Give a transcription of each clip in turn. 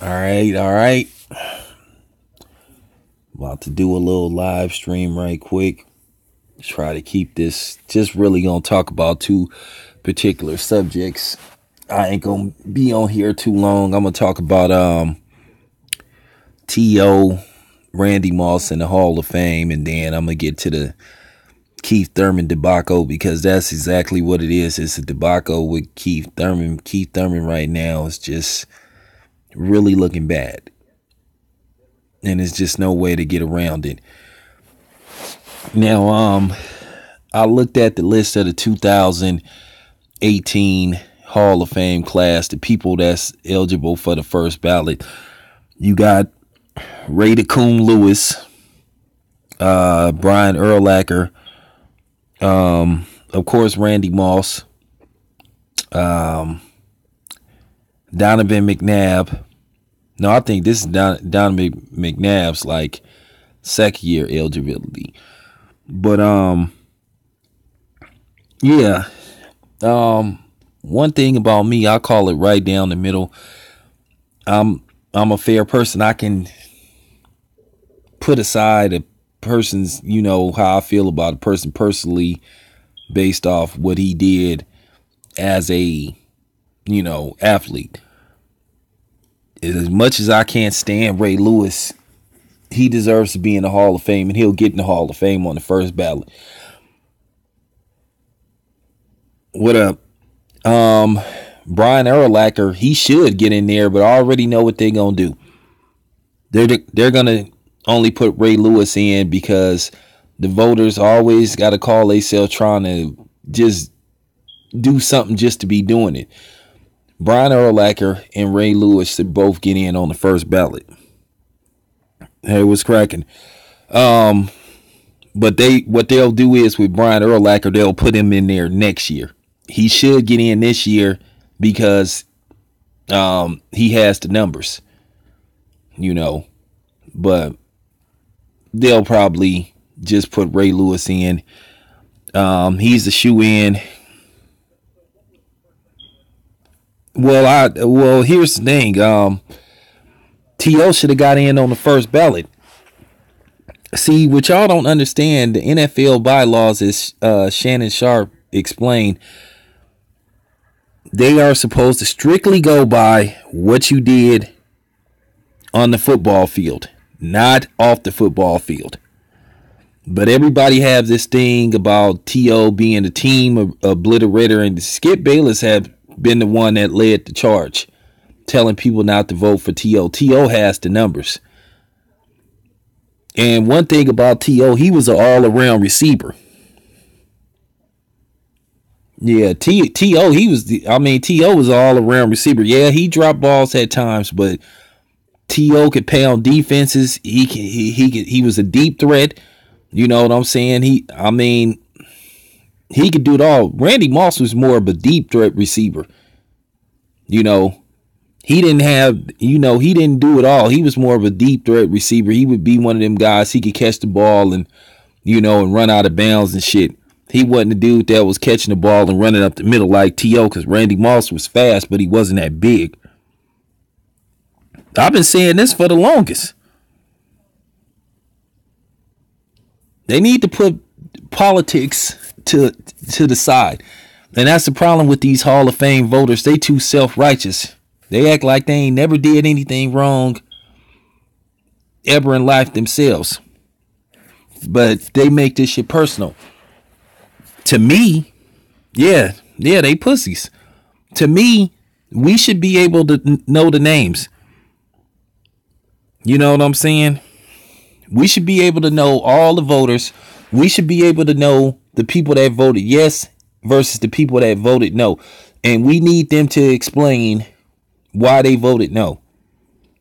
All right, all right. About to do a little live stream right quick. Try to keep this just really gonna talk about two particular subjects. I ain't gonna be on here too long. I'm gonna talk about T.O. Randy Moss in the Hall of Fame, and then I'm gonna get to the Keith Thurman debacle because that's exactly what it is. It's a debacle with Keith Thurman. Keith Thurman right now is just really looking bad. And there's just no way to get around it. Now, I looked at the list of the 2018 Hall of Fame class, the people that's eligible for the first ballot. You got Ray DeCoon Lewis, Brian Urlacher, of course, Randy Moss, Donovan McNabb. No, I think this is Donovan McNabb's like second year eligibility. But yeah. One thing about me, I call it right down the middle. I'm a fair person. I can put aside a person's, how I feel about a person personally based off what he did as a, athlete. As much as I can't stand Ray Lewis, he deserves to be in the Hall of Fame, and he'll get in the Hall of Fame on the first ballot. What up? Brian Urlacher, he should get in there, but I already know what they're gonna do. They're gonna only put Ray Lewis in because the voters always got to call themselves trying to just do something just to be doing it. Brian Urlacher and Ray Lewis should both get in on the first ballot. Hey, what's cracking? But what they'll do is with Brian Urlacher, they'll put him in there next year. He should get in this year because he has the numbers, but they'll probably just put Ray Lewis in. He's a shoe-in. Well, here's the thing. T.O. should have got in on the first ballot. See, what y'all don't understand, the NFL bylaws, as Shannon Sharp explained, they are supposed to strictly go by what you did on the football field, not off the football field. But everybody has this thing about T.O. being a team obliterator, and Skip Bayless had been the one that led the charge, telling people not to vote for T.O. T.O. has the numbers. And one thing about T.O., he was an all-around receiver. Yeah, T.O. T.O. was an all-around receiver. Yeah, he dropped balls at times, but T.O. could pound defenses. He was a deep threat. You know what I'm saying? He could do it all. Randy Moss was more of a deep threat receiver. He didn't do it all. He was more of a deep threat receiver. He would be one of them guys. He could catch the ball and run out of bounds and shit. He wasn't the dude that was catching the ball and running up the middle like T.O. because Randy Moss was fast, but he wasn't that big. I've been saying this for the longest. They need to put politics to the side. And that's the problem with these Hall of Fame voters. They too self-righteous. They act like they ain't never did anything wrong ever in life themselves. But they make this shit personal. To me, yeah, they pussies. To me, we should be able to know the names. You know what I'm saying? We should be able to know all the voters. We should be able to know the people that voted yes versus the people that voted no. And we need them to explain why they voted no.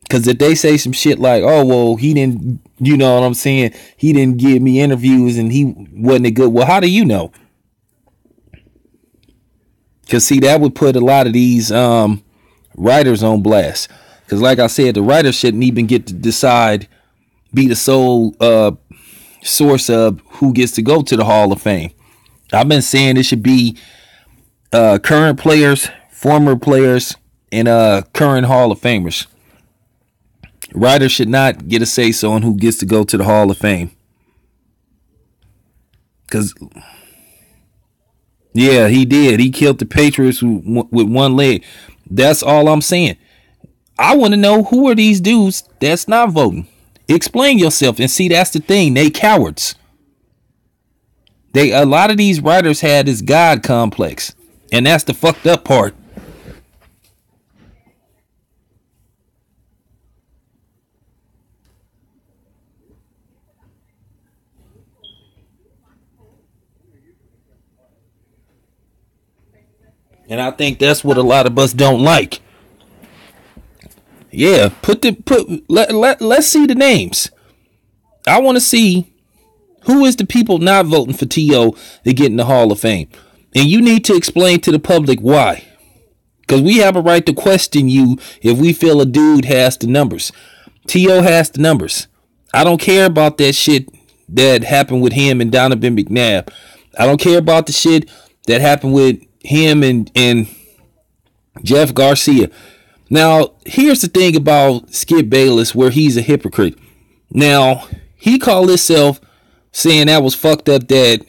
Because if they say some shit like, oh, well, he didn't, you know what I'm saying? He didn't give me interviews and he wasn't a good. Well, how do you know? Because, see, that would put a lot of these writers on blast. Because, like I said, the writers shouldn't even get to decide, be the sole source of who gets to go to the Hall of Fame. I've been saying it should be current players, former players, and current Hall of Famers. Writers should not get a say so on who gets to go to the Hall of Fame. Because, yeah, he did. He killed the Patriots with one leg. That's all I'm saying. I want to know, who are these dudes that's not voting? Explain yourself. And see, that's the thing. They cowards. A lot of these writers had this God complex. And that's the fucked up part. And I think that's what a lot of us don't like. Yeah, let's see the names. I want to see who is the people not voting for T.O. to get in the Hall of Fame. And you need to explain to the public why. Because we have a right to question you if we feel a dude has the numbers. T.O. has the numbers. I don't care about that shit that happened with him and Donovan McNabb. I don't care about the shit that happened with him and Jeff Garcia. Now, here's the thing about Skip Bayless, where he's a hypocrite. Now, he called himself saying that was fucked up that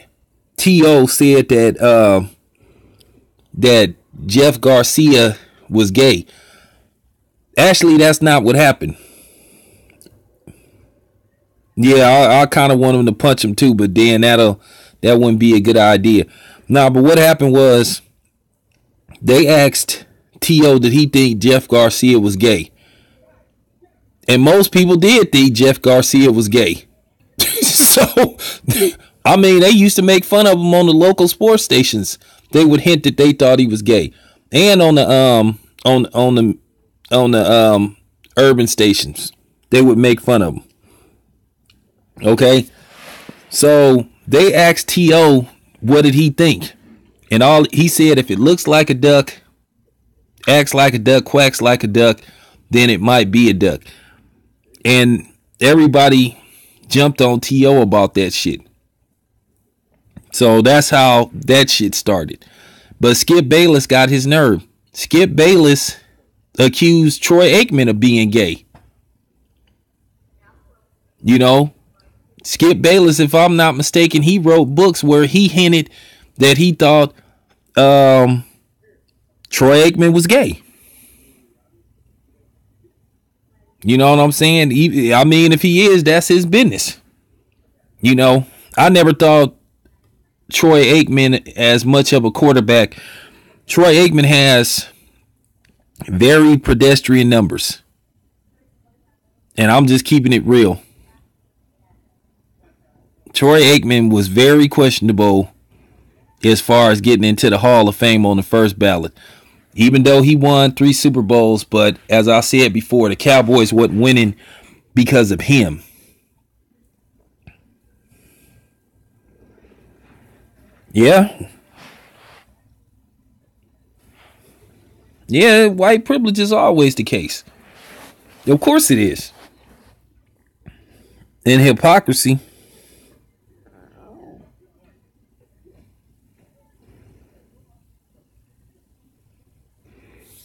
T.O. said that that Jeff Garcia was gay. Actually, that's not what happened. Yeah, I kind of want him to punch him too, but then that wouldn't be a good idea. Nah, but what happened was they asked T.O. did he think Jeff Garcia was gay? And most people did think Jeff Garcia was gay. So, I mean, they used to make fun of him on the local sports stations. They would hint that they thought he was gay, and on the urban stations, they would make fun of him. Okay, so they asked T.O. what did he think, and all he said, if it looks like a duck, acts like a duck, quacks like a duck, then it might be a duck. And everybody jumped on T.O. about that shit. So that's how that shit started. But Skip Bayless got his nerve. Skip Bayless accused Troy Aikman of being gay. You know, Skip Bayless, if I'm not mistaken, he wrote books where he hinted that he thought Troy Aikman was gay. You know what I'm saying? I mean, if he is, that's his business. You know, I never thought Troy Aikman as much of a quarterback. Troy Aikman has very pedestrian numbers. And I'm just keeping it real. Troy Aikman was very questionable as far as getting into the Hall of Fame on the first ballot. Even though he won 3 Super Bowls, but as I said before, the Cowboys wasn't winning because of him. Yeah. Yeah, white privilege is always the case. Of course it is. And hypocrisy.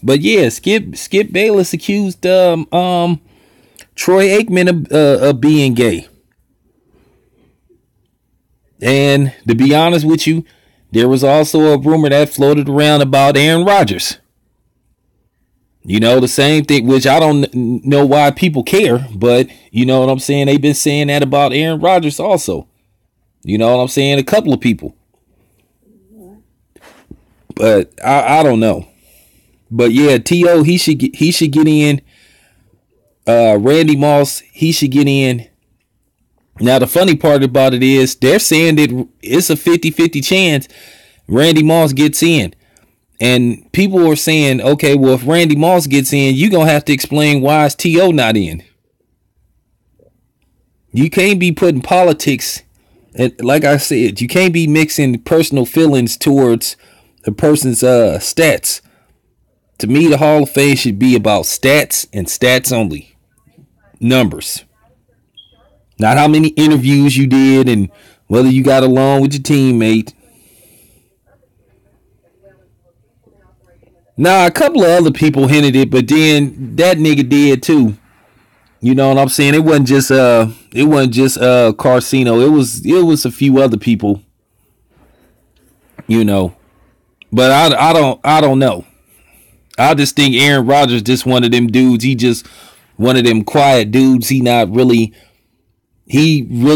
But yeah, Skip Bayless accused Troy Aikman of being gay. And to be honest with you, there was also a rumor that floated around about Aaron Rodgers. You know, the same thing, which I don't know why people care, but you know what I'm saying? They've been saying that about Aaron Rodgers also. You know what I'm saying? A couple of people. But I don't know. But yeah, T.O. he should get in. Randy Moss, he should get in. Now the funny part about it is they're saying that it's a 50-50 chance Randy Moss gets in. And people are saying, okay, well, if Randy Moss gets in, you're going to have to explain why is T.O. not in. You can't be putting politics, and like I said, you can't be mixing personal feelings towards a person's stats. To me, the Hall of Fame should be about stats and stats only. Numbers. Not how many interviews you did and whether you got along with your teammate. Nah, a couple of other people hinted it, but then that nigga did too. You know what I'm saying? It wasn't just Carcino. It was a few other people, you know. But I don't know. I just think Aaron Rodgers just one of them dudes. He just one of them quiet dudes. He really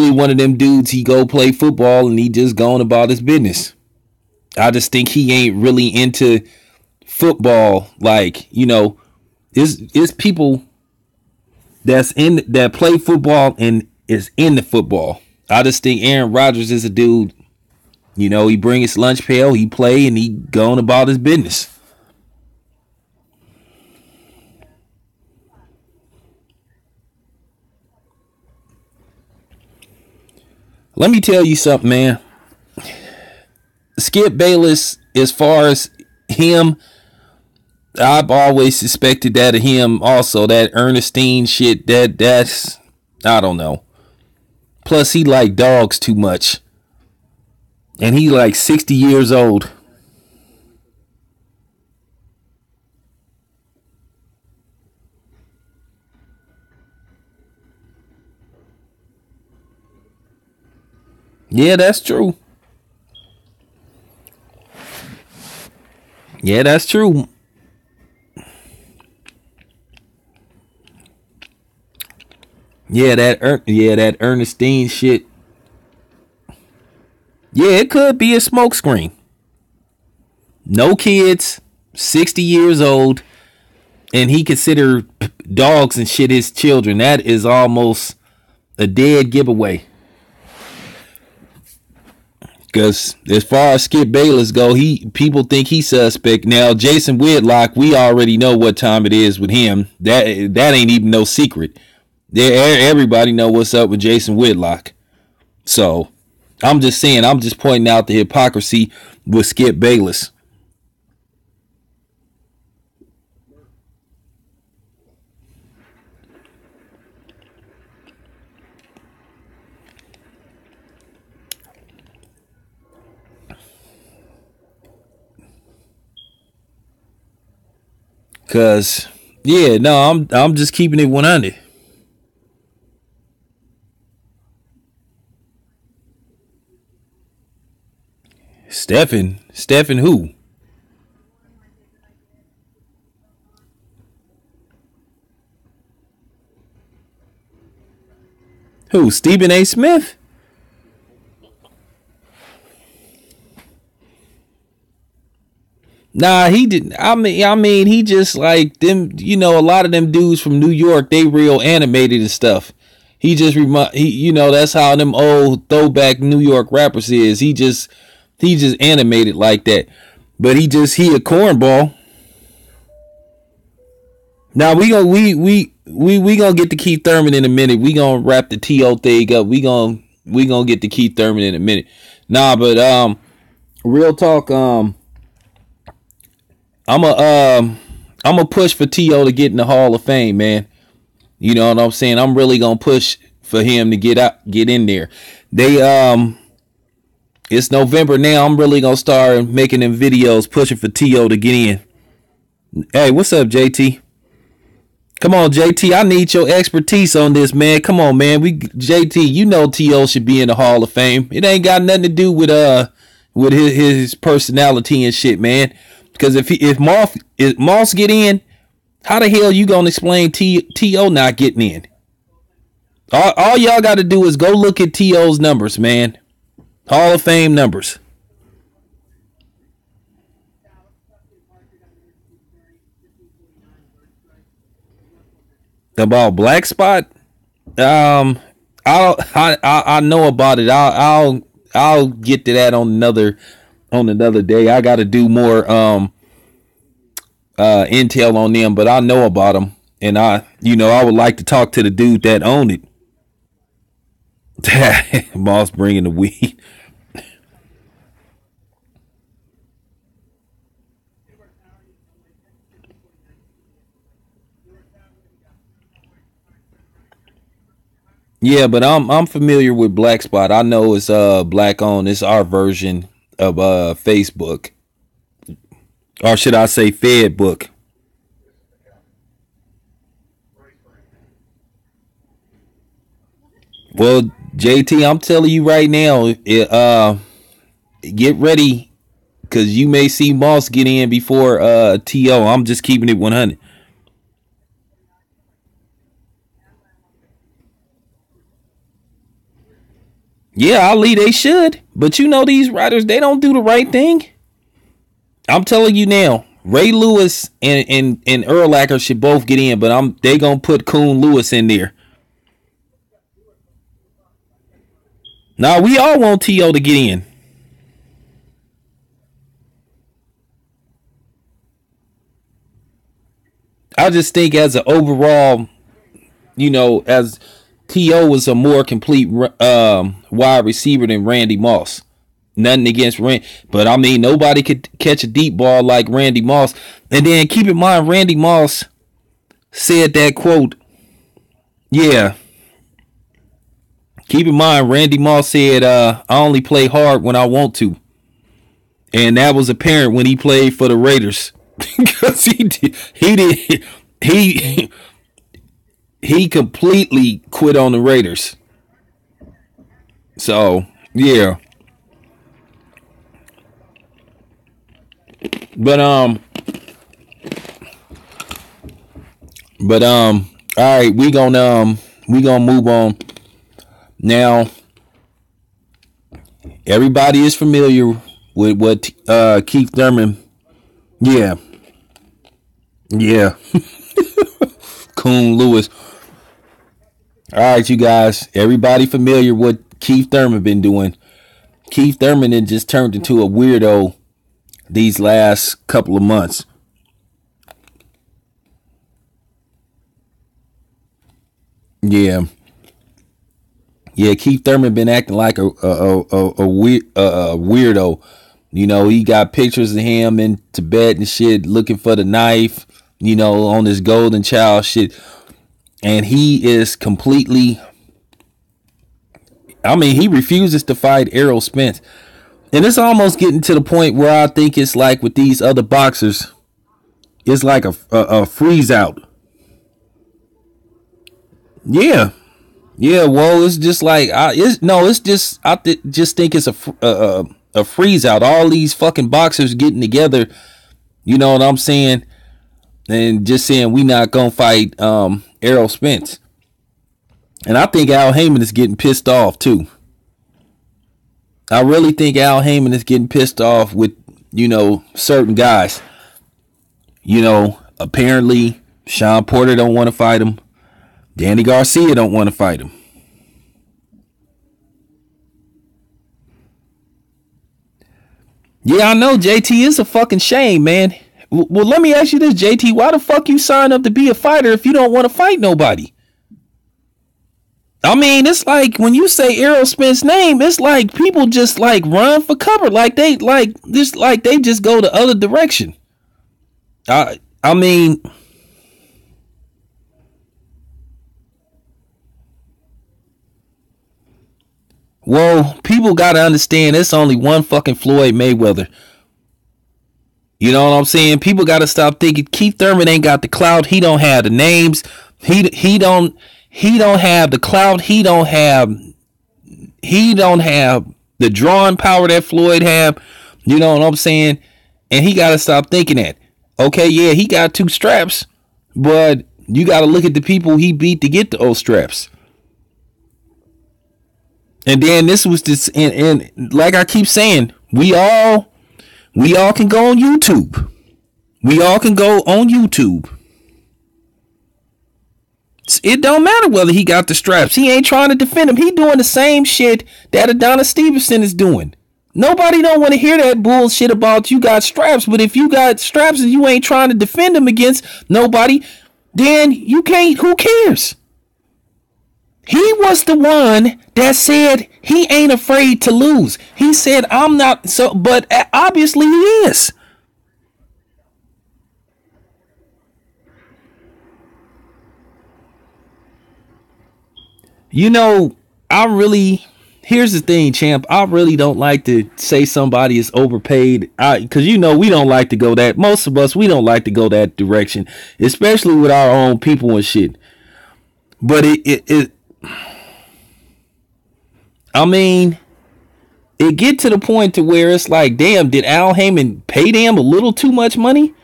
one of them dudes. He go play football and he just going about his business. I just think he ain't really into football. Like, it's people that play football and is into football. I just think Aaron Rodgers is a dude. He bring his lunch pail, he play, and he going about his business. Let me tell you something, man. Skip Bayless, as far as him, I've always suspected that of him also. That Ernestine shit, that's I don't know. Plus he like dogs too much. And he like 60 years old. Yeah, that's true. Yeah, that's true. That Ernestine shit. Yeah, it could be a smokescreen. No kids, 60 years old, and he considered dogs and shit his children. That is almost a dead giveaway. Because as far as Skip Bayless go, people think he's suspect. Now Jason Whitlock, we already know what time it is with him. That ain't even no secret. Everybody know what's up with Jason Whitlock. So I'm just saying, I'm just pointing out the hypocrisy with Skip Bayless. Cause yeah, no, I'm just keeping it 100. Stephen who? Who? Stephen A. Smith? Nah, he didn't. I mean, he just like them. A lot of them dudes from New York. They real animated and stuff. He just that's how them old throwback New York rappers is. He just animated like that. But he a cornball. Now we gonna get to Keith Thurman in a minute. We gonna wrap the T.O. thing up. We gonna get to Keith Thurman in a minute. Nah, but real talk. I'm a push for T.O. to get in the Hall of Fame, man. You know what I'm saying? I'm really gonna push for him to get in there. It's November now. I'm really gonna start making them videos pushing for T.O. to get in. Hey, what's up, JT? Come on, JT. I need your expertise on this, man. Come on, man. JT, T.O. should be in the Hall of Fame. It ain't got nothing to do with his personality and shit, man. Because if Moss get in, how the hell you gonna explain T.O. not getting in? All y'all got to do is go look at T.O.'s numbers, man. Hall of Fame numbers. About Black Spot, I know about it. I'll get to that on another day. I got to do more intel on them, but I know about them, and I would like to talk to the dude that owned it. Moss bringing the weed. Yeah, but I'm familiar with Black Spot. I know it's black owned. It's our version of Facebook, or should I say Fed book. Well, JT, I'm telling you right now, get ready because you may see Moss get in before T.O. I'm just keeping it 100. Yeah, Ali, they should. But you know these writers, they don't do the right thing. I'm telling you now, Ray Lewis and Urlacher should both get in, but they gonna put Coon Lewis in there. Now we all want T.O. to get in. I just think as an overall, as T.O. was a more complete wide receiver than Randy Moss. Nothing against Rand, but I mean nobody could catch a deep ball like Randy Moss. And then keep in mind, Randy Moss said that quote. Yeah, keep in mind, Randy Moss said, "I only play hard when I want to," and that was apparent when he played for the Raiders because he completely quit on the Raiders. So yeah. But all right, we gonna move on. Now, everybody is familiar with what Keith Thurman. Yeah. Yeah. Coon Lewis. All right, you guys. Everybody familiar with Keith Thurman been doing. Keith Thurman had just turned into a weirdo these last couple of months. Yeah. Yeah, Keith Thurman been acting like a weirdo. He got pictures of him in Tibet and shit, looking for the knife. On his golden child shit, and he is completely. I mean, he refuses to fight Errol Spence, and it's almost getting to the point where I think it's like with these other boxers, it's like a freeze out. Yeah. Yeah, well, it's just like it's just just think it's a freeze out. All these fucking boxers getting together, you know what I'm saying, and just saying we not gonna fight Errol Spence. And I think Al Heyman is getting pissed off too. I really think Al Heyman is getting pissed off with certain guys. Apparently Sean Porter don't want to fight him. Danny Garcia don't want to fight him. Yeah, I know, JT. It's a fucking shame, man. Well, let me ask you this, JT. Why the fuck you sign up to be a fighter if you don't want to fight nobody? I mean, it's like when you say Errol Spence's name, it's like people just like run for cover, like they just go the other direction. I mean, well, people got to understand it's only one fucking Floyd Mayweather. You know what I'm saying? People got to stop thinking Keith Thurman ain't got the clout. He don't have the names. He don't have the clout. He don't have the drawing power that Floyd have. You know what I'm saying? And he got to stop thinking that. Okay, yeah, he got 2 straps, but you got to look at the people he beat to get those straps. And then this was this, and like I keep saying, we all can go on YouTube. We all can go on YouTube. It don't matter whether he got the straps. He ain't trying to defend him. He doing the same shit that Adonis Stevenson is doing. Nobody don't want to hear that bullshit about you got straps. But if you got straps and you ain't trying to defend them against nobody, then you can't. Who cares? He was the one that said he ain't afraid to lose. He said, I'm not. So, but obviously he is. Here's the thing, champ. I really don't like to say somebody is overpaid. Because we don't like to go that. Most of us, we don't like to go that direction, especially with our own people and shit. But I mean, it get to the point to where it's like, damn, did Al Heyman pay them a little too much money?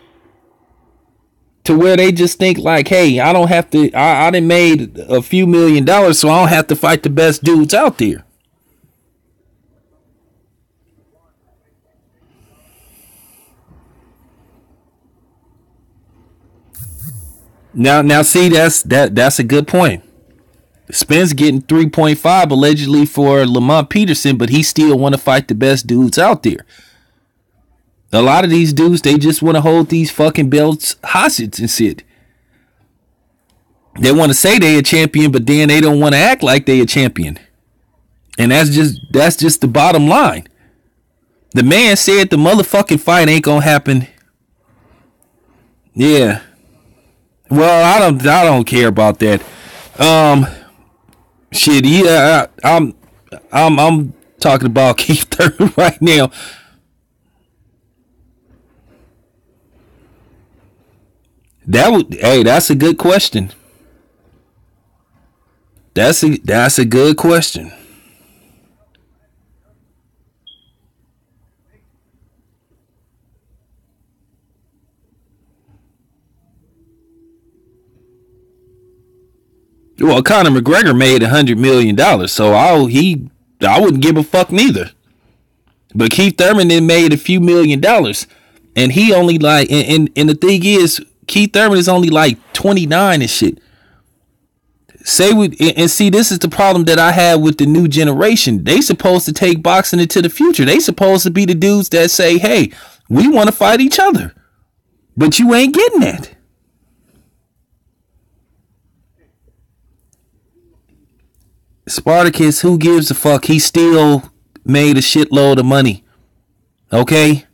To where they just think like, hey, I don't have to, I done made a few $1,000,000, so I don't have to fight the best dudes out there. Now, see, that's a good point. Spence getting 3.5 allegedly for Lamont Peterson, but he still want to fight the best dudes out there. A lot of these dudes, they just want to hold these fucking belts hostage and shit. They want to say they a champion, but then they don't want to act like they a champion. And that's just the bottom line. The man said the motherfucking fight ain't gonna happen. Yeah. Well, I don't care about that. Shit, yeah, I'm talking about Keith Thurman right now. That's a good question. That's a good question. Well, Conor McGregor made $100 million, so I wouldn't give a fuck neither. But Keith Thurman then made a few $1,000,000, and he only like, and the thing is, Keith Thurman is only like 29 and shit. See, this is the problem that I have with the new generation. They supposed to take boxing into the future. They supposed to be the dudes that say, hey, we want to fight each other. But you ain't getting that. Spartacus, who gives a fuck? He still made a shitload of money. Okay?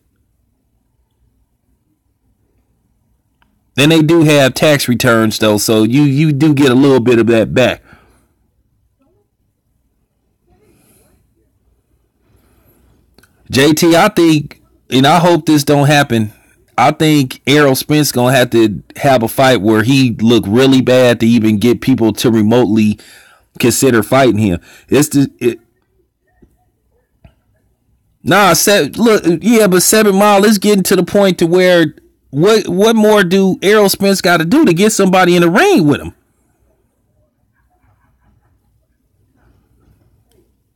And they do have tax returns though, so you do get a little bit of that back. JT, I think, and I hope this don't happen, I think Errol Spence gonna have to have a fight where he look really bad to even get people to remotely consider fighting him. But 7 Mile is getting to the point to where what more do Errol Spence got to do to get somebody in the ring with him?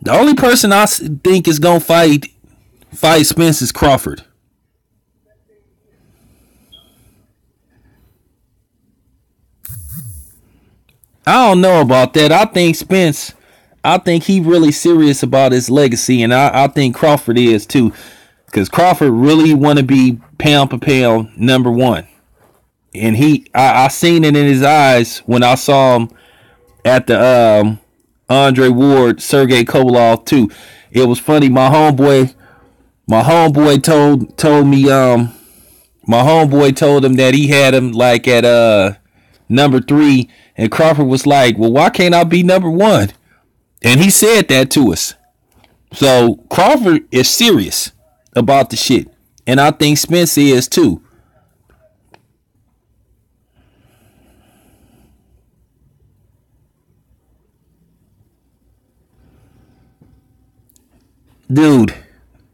The only person I think is gonna fight Spence is Crawford. I don't know about that. I think he really serious about his legacy, and I think Crawford is too. Because Crawford really want to be pound for pound number one. And I seen it in his eyes when I saw him at the Andre Ward, Sergey Kovalev too. It was funny. My homeboy told me my homeboy told him that he had him like at number 3, and Crawford was like, well, why can't I be number 1? And he said that to us. So Crawford is serious about the shit, and I think Spence is too. Dude,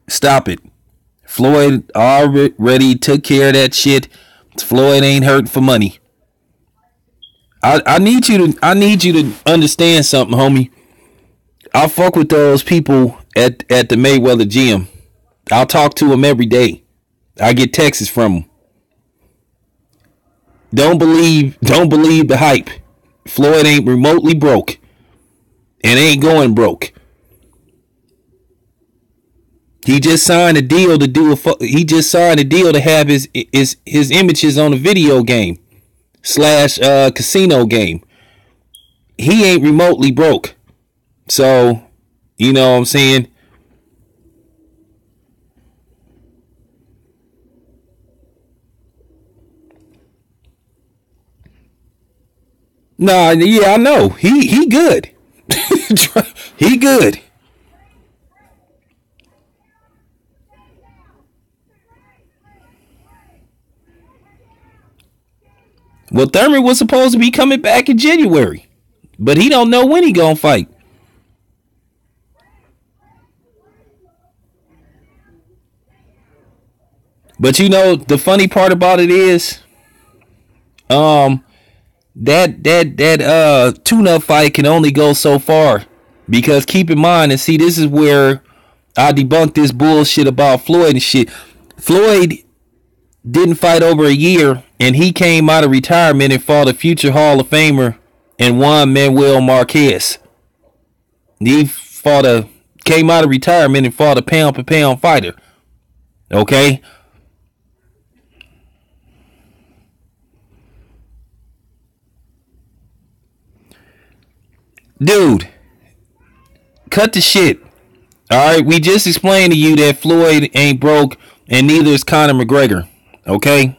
stop it. Floyd already took care of that shit. Floyd ain't hurting for money. I need you to understand something, homie. I fuck with those people at the Mayweather gym. I'll talk to them every day. I get texts from them. Don't believe the hype. Floyd ain't remotely broke, and ain't going broke. He just signed a deal to have his images on a video game / casino game. He ain't remotely broke. So, you know what I'm saying? Nah, yeah, I know. He good. He good. Well, Thurman was supposed to be coming back in January, but he don't know when he gonna fight. But you know, the funny part about it is, um, that tune-up fight can only go so far. Because keep in mind, and see, this is where I debunked this bullshit about Floyd and shit. Floyd didn't fight over a year, and he came out of retirement and fought a future Hall of Famer and won Manuel Marquez. He came out of retirement and fought a pound for pound fighter. Okay? Dude, cut the shit. Alright, we just explained to you that Floyd ain't broke and neither is Conor McGregor. Okay?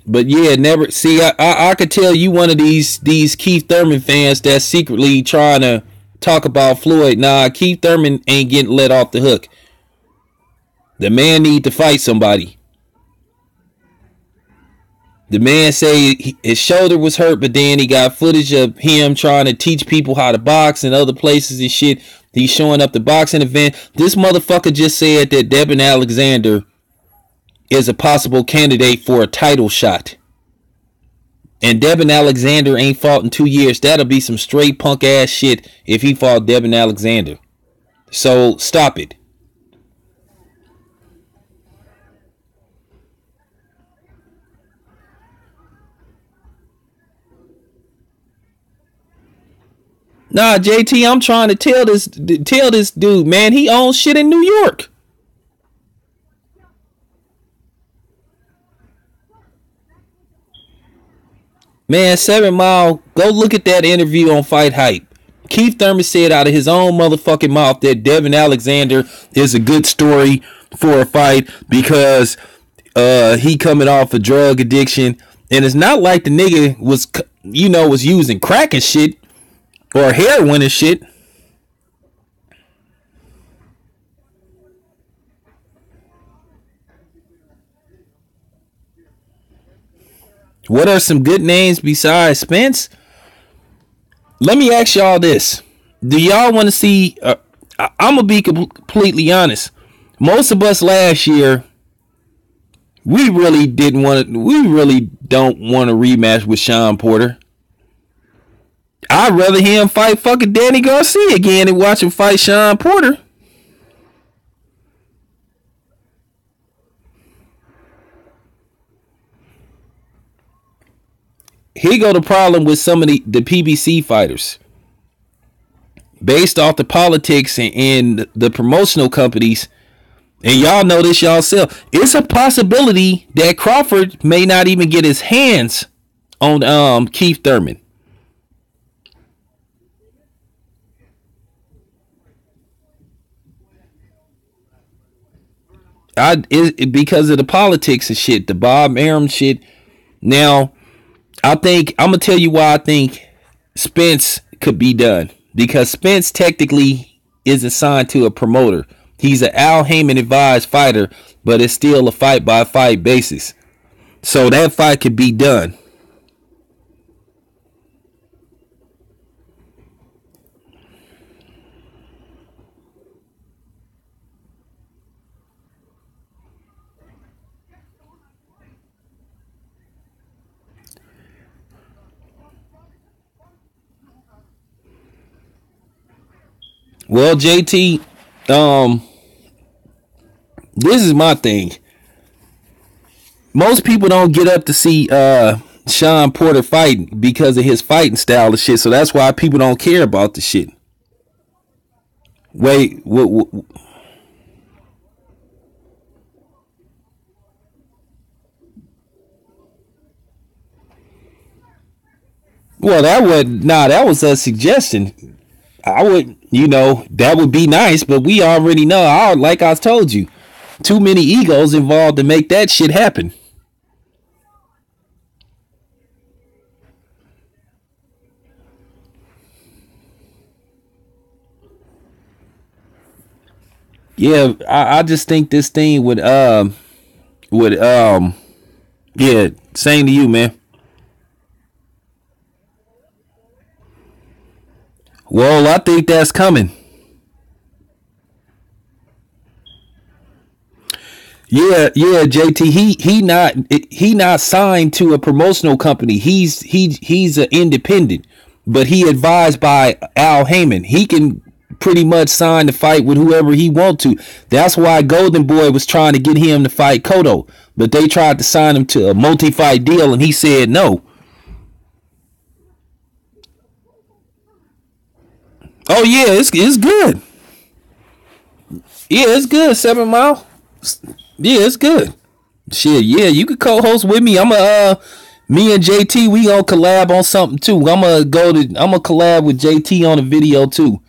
But yeah, never see. I could tell you one of these Keith Thurman fans that's secretly trying to talk about Floyd. Nah, Keith Thurman ain't getting let off the hook. The man need to fight somebody. The man say his shoulder was hurt, but then he got footage of him trying to teach people how to box in other places and shit. He's showing up the boxing event. This motherfucker just said that Devin Alexander is a possible candidate for a title shot. And Devin Alexander ain't fought in 2 years. That'll be some straight punk ass shit if he fought Devin Alexander. So stop it. Nah, JT, I'm trying to tell this dude, man, he owns shit in New York. Man, 7 Mile, go look at that interview on Fight Hype. Keith Thurman said out of his own motherfucking mouth that Devin Alexander is a good story for a fight because he coming off a drug addiction. And it's not like the nigga was using crack and shit or heroin and shit. What are some good names besides Spence? Let me ask y'all this. Do y'all want to see... I'm going to be completely honest. Most of us last year, we really don't want a rematch with Sean Porter. I'd rather him fight fucking Danny Garcia again than watch him fight Sean Porter. Here go the problem with some of the PBC fighters. Based off the politics and the promotional companies, and y'all know this yourself, it's a possibility that Crawford may not even get his hands on Keith Thurman. Because of the politics and shit, the Bob Arum shit. Now, I think I'm gonna tell you why I think Spence could be done. Because Spence technically is assigned to a promoter. He's an Al Heyman advised fighter, but it's still a fight by fight basis. So that fight could be done. Well, JT, this is my thing. Most people don't get up to see Sean Porter fighting because of his fighting style and shit. So that's why people don't care about the shit. Wait, what? Well, that was a suggestion. I would, that would be nice, but we already know. Like I told you, too many egos involved to make that shit happen. Yeah, I just think this thing would yeah, same to you, man. Well, I think that's coming. Yeah, JT. He not signed to a promotional company. He's an independent, but he advised by Al Heyman. He can pretty much sign to fight with whoever he want to. That's why Golden Boy was trying to get him to fight Cotto, but they tried to sign him to a multi-fight deal, and he said no. Oh yeah, it's good. Yeah, it's good. 7 Mile. Yeah, it's good. Shit, yeah, you could co-host with me. Me and JT, we gonna collab on something too. I'm gonna collab with JT on a video too.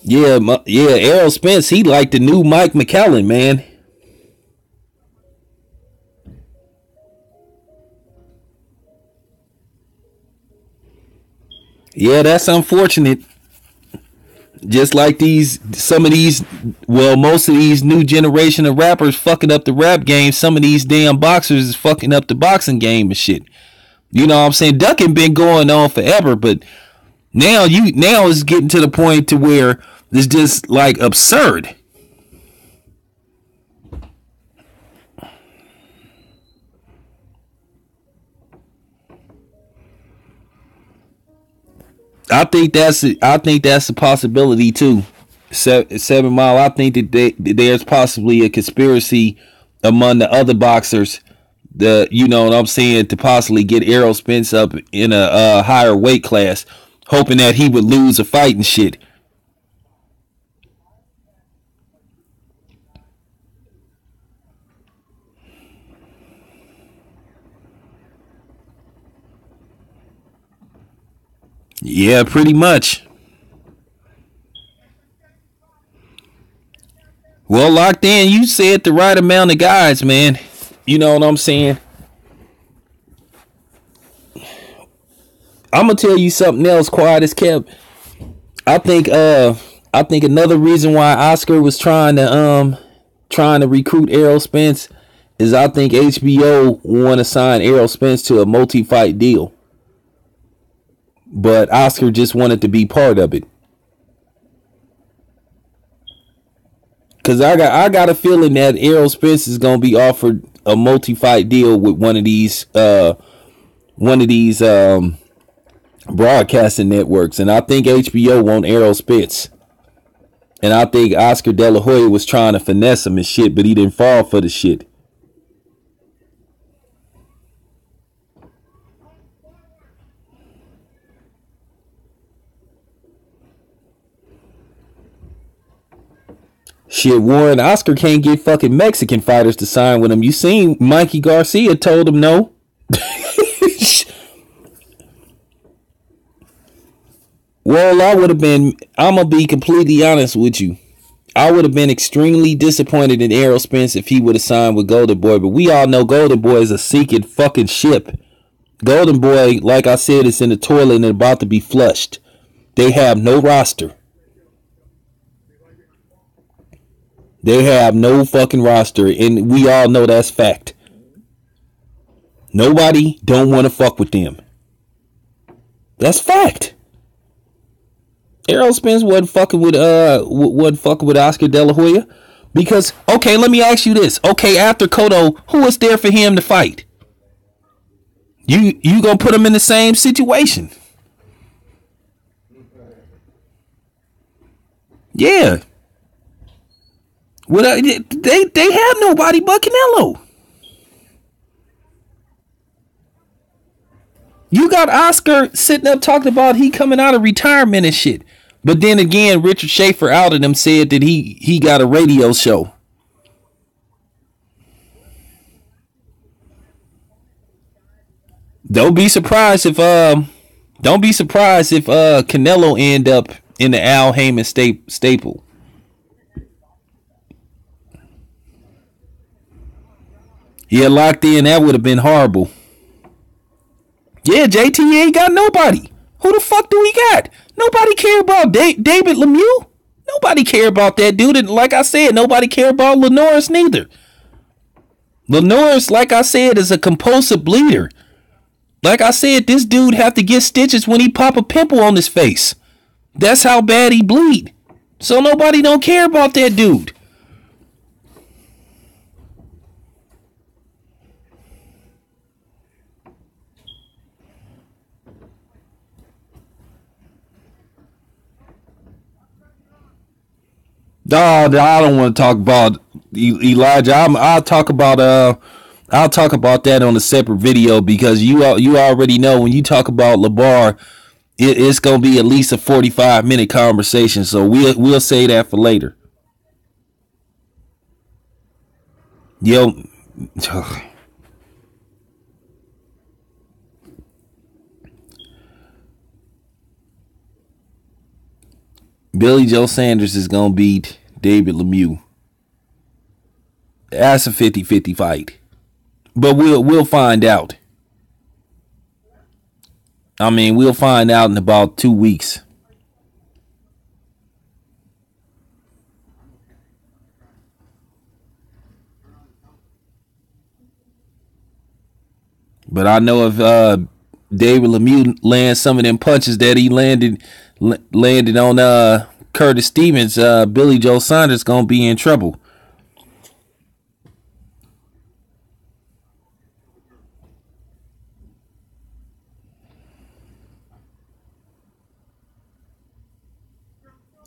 Yeah, Errol Spence, he like the new Mike McCallum, man. Yeah, that's unfortunate. Just like most of these new generation of rappers fucking up the rap game. Some of these damn boxers is fucking up the boxing game and shit. You know what I'm saying? Ducking been going on forever, but now it's getting to the point to where it's just like absurd. I think that's a possibility too. 7 Mile. I think that there's possibly a conspiracy among the other boxers. You know what I'm saying, to possibly get Errol Spence up in a higher weight class, hoping that he would lose a fight and shit. Yeah, pretty much. Well, locked in. You said the right amount of guys, man. You know what I'm saying? I'm gonna tell you something else. Quiet as kept. I think. I think another reason why Oscar was trying to recruit Errol Spence is I think HBO want to sign Errol Spence to a multi-fight deal, but Oscar just wanted to be part of it. Cause I got a feeling that Errol Spence is gonna be offered a multi-fight deal with one of these broadcasting networks, and I think HBO want Errol Spence, and I think Oscar De La Hoya was trying to finesse him and shit, but he didn't fall for the shit. Shit, Warren Oscar can't get fucking Mexican fighters to sign with him. You seen Mikey Garcia told him no. Well, I'm gonna be completely honest with you. I would have been extremely disappointed in Errol Spence if he would have signed with Golden Boy, but we all know Golden Boy is a sinking fucking ship. Golden Boy, like I said, is in the toilet and about to be flushed. They have no roster. They have no fucking roster, and we all know that's fact. Nobody don't want to fuck with them. That's fact. Errol Spence wasn't fucking with Oscar De La Hoya, because okay, let me ask you this. Okay, after Cotto, who was there for him to fight? You gonna put him in the same situation? Yeah. Well, they have nobody but Canelo. You got Oscar sitting up talking about he coming out of retirement and shit. But then again, Richard Schaefer outed him, said that he got a radio show. Don't be surprised if Canelo end up in the Al Heyman staple. Yeah, locked in, that would have been horrible. Yeah, JT ain't got nobody. Who the fuck do we got? Nobody care about David Lemieux. Nobody care about that dude. And like I said, nobody care about Lenoris neither. Lenore's, like I said, is a compulsive bleeder. Like I said, this dude have to get stitches when he pop a pimple on his face. That's how bad he bleed. So nobody don't care about that dude. No, I don't want to talk about Elijah. I'll talk about that on a separate video, because you already know when you talk about LeBar, it's gonna be at least a 45-minute conversation. So we'll say that for later. Yo, Billy Joe Sanders is gonna beat David Lemieux. That's a 50-50 fight. But we'll find out. I mean, we'll find out in about 2 weeks. But I know if David Lemieux lands some of them punches that he landed on Curtis Stevens, Billy Joe Saunders gonna be in trouble.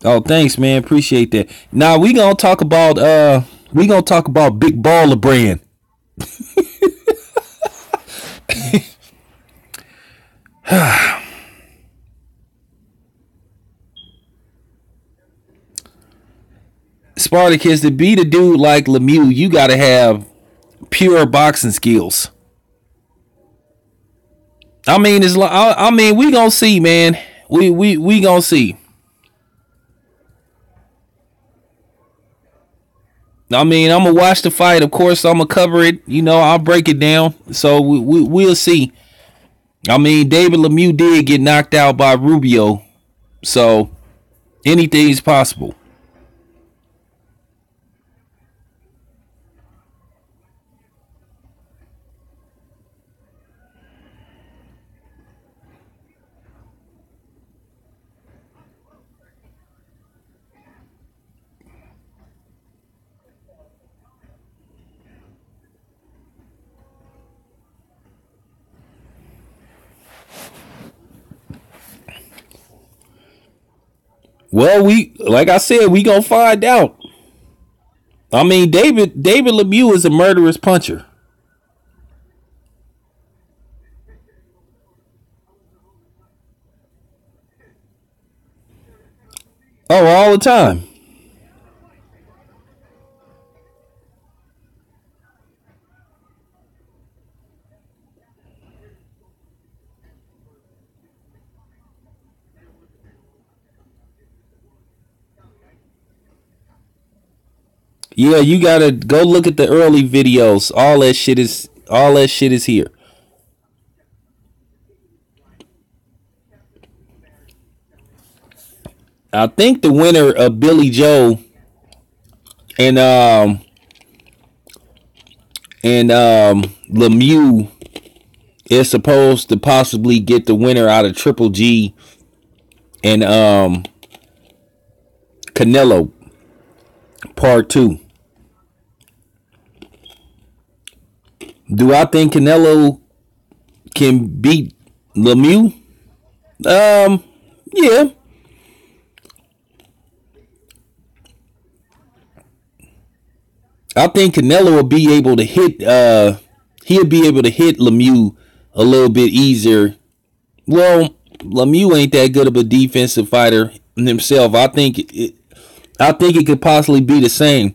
Oh, thanks, man. Appreciate that. Now we gonna talk about Big Baller Brand. Spartacus, to beat a dude like Lemieux, you gotta have pure boxing skills. I mean, we gonna see, man. We gonna see. I mean, I'm gonna watch the fight. Of course, I'm gonna cover it. You know, I'll break it down. So we'll see. I mean, David Lemieux did get knocked out by Rubio, so anything is possible. Well, like I said, we gonna find out. I mean, David Lemieux is a murderous puncher. Oh, all the time. Yeah, you gotta go look at the early videos. All that shit is here. I think the winner of Billy Joe and Lemieux is supposed to possibly get the winner out of Triple G and Canelo Part 2. Do I think Canelo can beat Lemieux? Yeah. I think Canelo will be able to hit he'll be able to hit Lemieux a little bit easier. Well, Lemieux ain't that good of a defensive fighter himself. I think it could possibly be the same.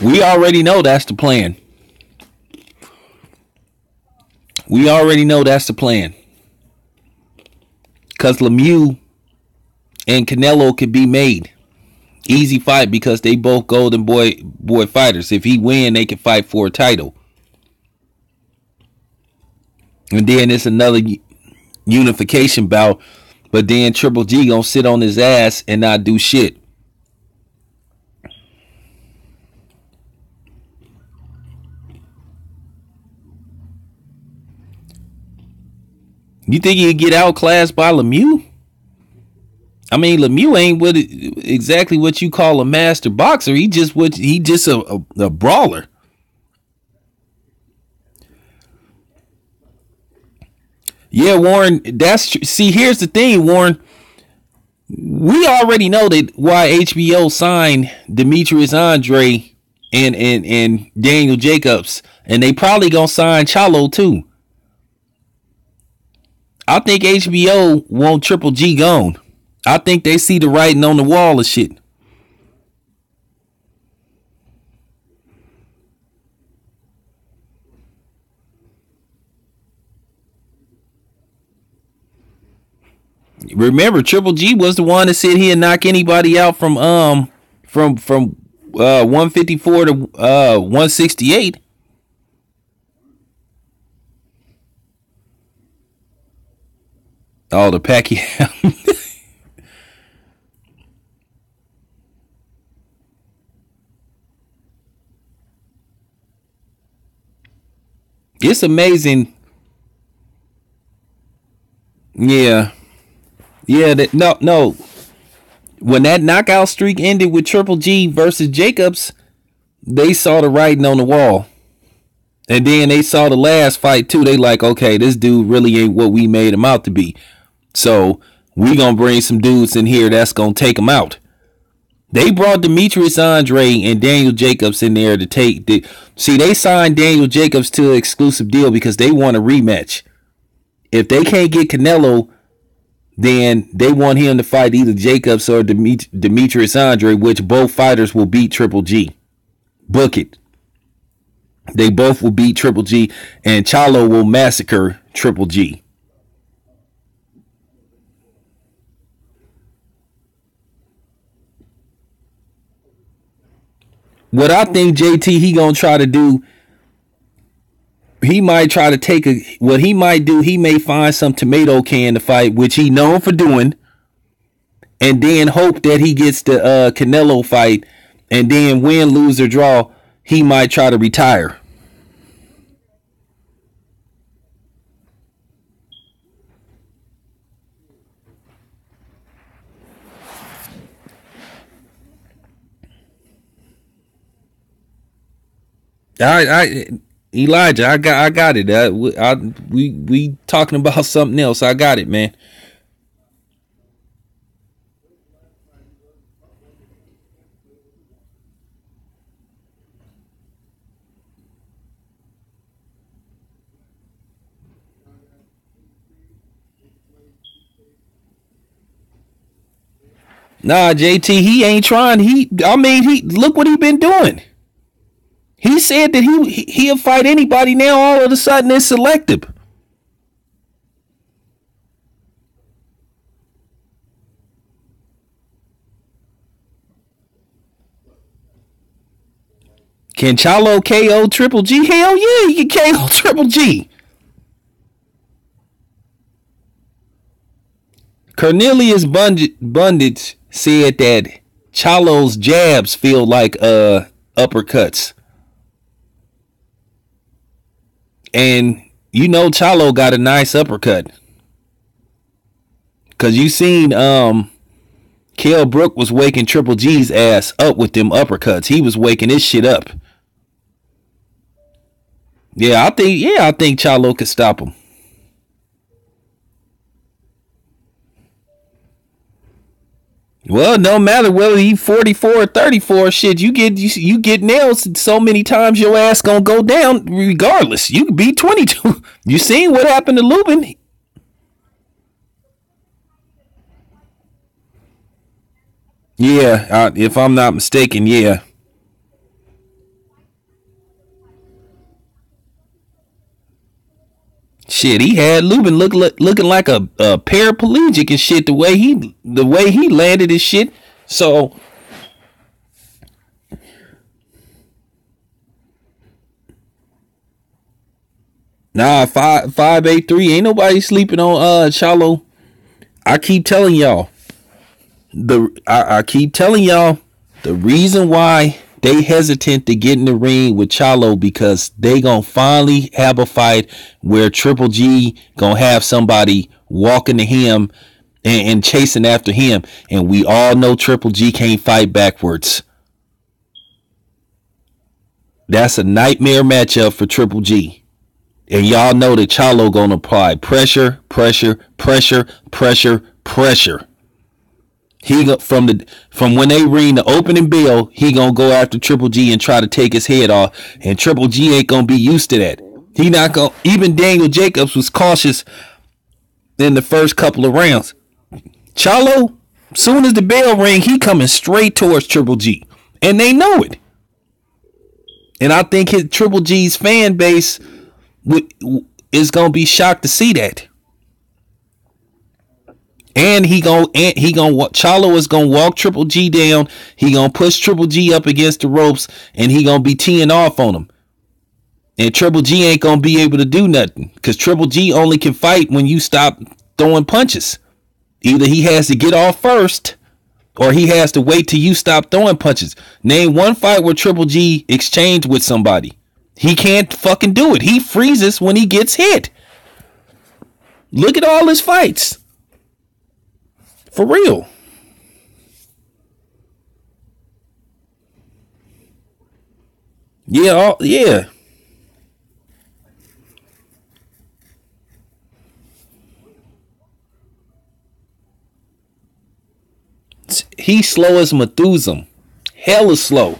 We already know that's the plan. We already know that's the plan. Because Lemieux and Canelo could be made. Easy fight because they both golden boy fighters. If he win, they can fight for a title. And then it's another unification bout But then Triple G gonna sit on his ass and not do shit. You think he'd get outclassed by Lemieux? I mean, Lemieux ain't exactly what you call a master boxer. He just a brawler. Yeah, Warren. See, here's the thing, Warren. We already know that why HBO signed Demetrius Andre and Daniel Jacobs, and they probably gonna sign Chalo too. I think HBO want Triple G gone. I think they see the writing on the wall of shit. Remember, Triple G was the one that said he'd knock anybody out from 154 to 168. Oh, the Pacquiao. It's amazing. Yeah. Yeah, no. When that knockout streak ended with Triple G versus Jacobs, they saw the writing on the wall. And then they saw the last fight too. They like, okay, this dude really ain't what we made him out to be. So we gonna bring some dudes in here that's gonna take him out. They brought Demetrius Andre and Daniel Jacobs in there to take see, they signed Daniel Jacobs to an exclusive deal because they want a rematch. If they can't get Canelo, then they want him to fight either Jacobs or Demetrius Andre, which both fighters will beat Triple G. Book it. They both will beat Triple G, and Chalo will massacre Triple G. What I think JT he gonna try to do, he might try to take what he might do, he may find some tomato can to fight, which he known for doing, and then hope that he gets the Canelo fight, and then win, lose, or draw, he might try to retire. I Elijah, I got it. We talking about something else. I got it, man. Nah, JT, he ain't trying. He look what he been doing. He said that he'll fight anybody now. All of a sudden, it's selective. Can Chalo KO Triple G? Hell yeah, he can KO Triple G. Cornelius Bundage said that Chalo's jabs feel like uppercuts. And you know Chalo got a nice uppercut. Cause you seen Kell Brook was waking Triple G's ass up with them uppercuts. He was waking his shit up. I think Chalo could stop him. Well, no matter whether he 44 or 34, shit, you get nails so many times your ass gonna go down regardless. You could be 22. You seen what happened to Lubin? Yeah, if I'm not mistaken, yeah. Shit, he had Lubin looking like a paraplegic and shit. The way he landed his shit. So nah, 583. Ain't nobody sleeping on Chalo. I keep telling y'all I keep telling y'all the reason why they hesitant to get in the ring with Chalo, because they gonna finally have a fight where Triple G gonna have somebody walking to him and chasing after him, and we all know Triple G can't fight backwards. That's a nightmare matchup for Triple G. And y'all know that Chalo gonna apply pressure, pressure, pressure, pressure, pressure. From when they ring the opening bell, he gonna go after Triple G and try to take his head off. And Triple G ain't gonna be used to that. He not gonna. Even Daniel Jacobs was cautious in the first couple of rounds. Chalo, soon as the bell ring, he coming straight towards Triple G, and they know it. And I think his Triple G's fan base is gonna be shocked to see that. And Chalo is gonna walk Triple G down. He gonna push Triple G up against the ropes, and he gonna be teeing off on him. And Triple G ain't gonna be able to do nothing, because Triple G only can fight when you stop throwing punches. Either he has to get off first, or he has to wait till you stop throwing punches. Name one fight where Triple G exchanged with somebody. He can't fucking do it. He freezes when he gets hit. Look at all his fights. For real. Yeah, yeah. He's slow as Methuselah. Hella slow.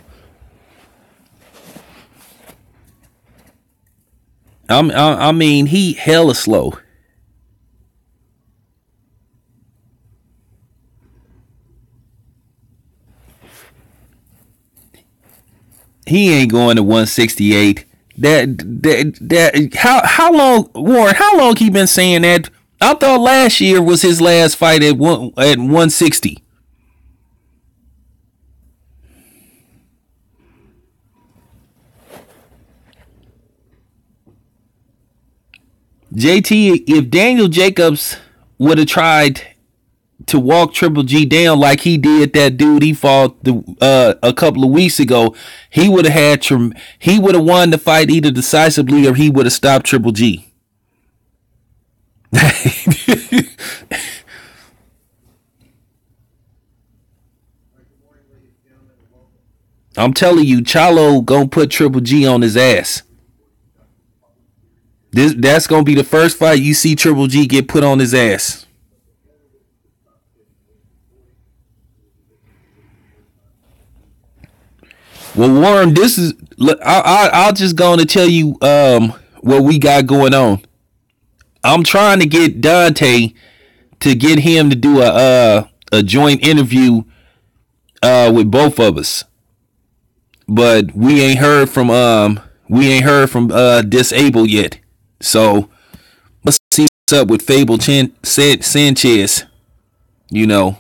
I mean, he hella slow. He ain't going to 168. How long, Warren? How long he been saying that? I thought last year was his last fight at 160. JT, if Daniel Jacobs would have tried to walk Triple G down like he did that dude he fought a couple of weeks ago, he would have won the fight either decisively, or he would have stopped Triple G. I'm telling you, Chalo gonna put Triple G on his ass. That's gonna be the first fight you see Triple G get put on his ass. Well, Warren, this is I'll just go on to tell you what we got going on. I'm trying to get Dante to get him to do a joint interview with both of us, but we ain't heard from Disabled yet. So let's see what's up with Fable Sanchez. You know.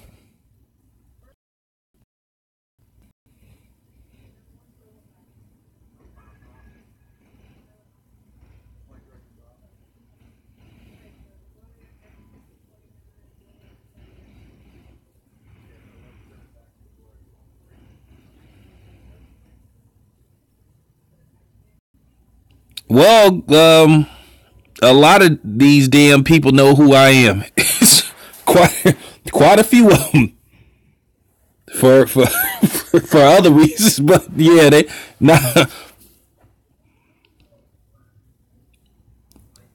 Well, a lot of these damn people know who I am. quite a few of them. For other reasons, but yeah, they nah.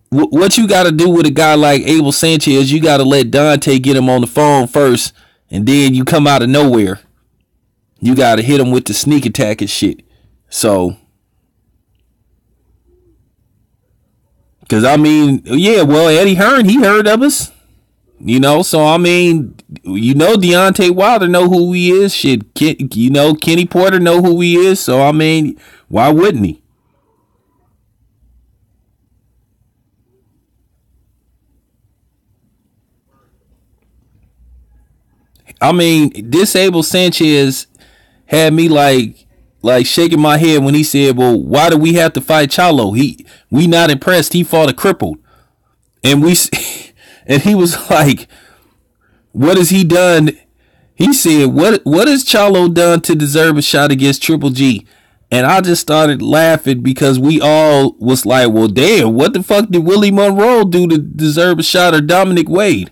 What you got to do with a guy like Abel Sanchez, you got to let Dante get him on the phone first, and then you come out of nowhere. You got to hit him with the sneak attack and shit. So, because I mean, yeah, well, Eddie Hearn, he heard of us. You know, so I mean, you know, Deontay Wilder know who he is. Shit, you know, Kenny Porter know who he is. So I mean, why wouldn't he? I mean, Disabled Sanchez had me like shaking my head when he said, "Well, why do we have to fight Chalo? We not impressed. He fought a crippled," and we and he was like, What has he done? He said, what has Charlo done to deserve a shot against Triple G? And I just started laughing because we all was like, well, damn, what the fuck did Willie Monroe do to deserve a shot, or Dominic Wade?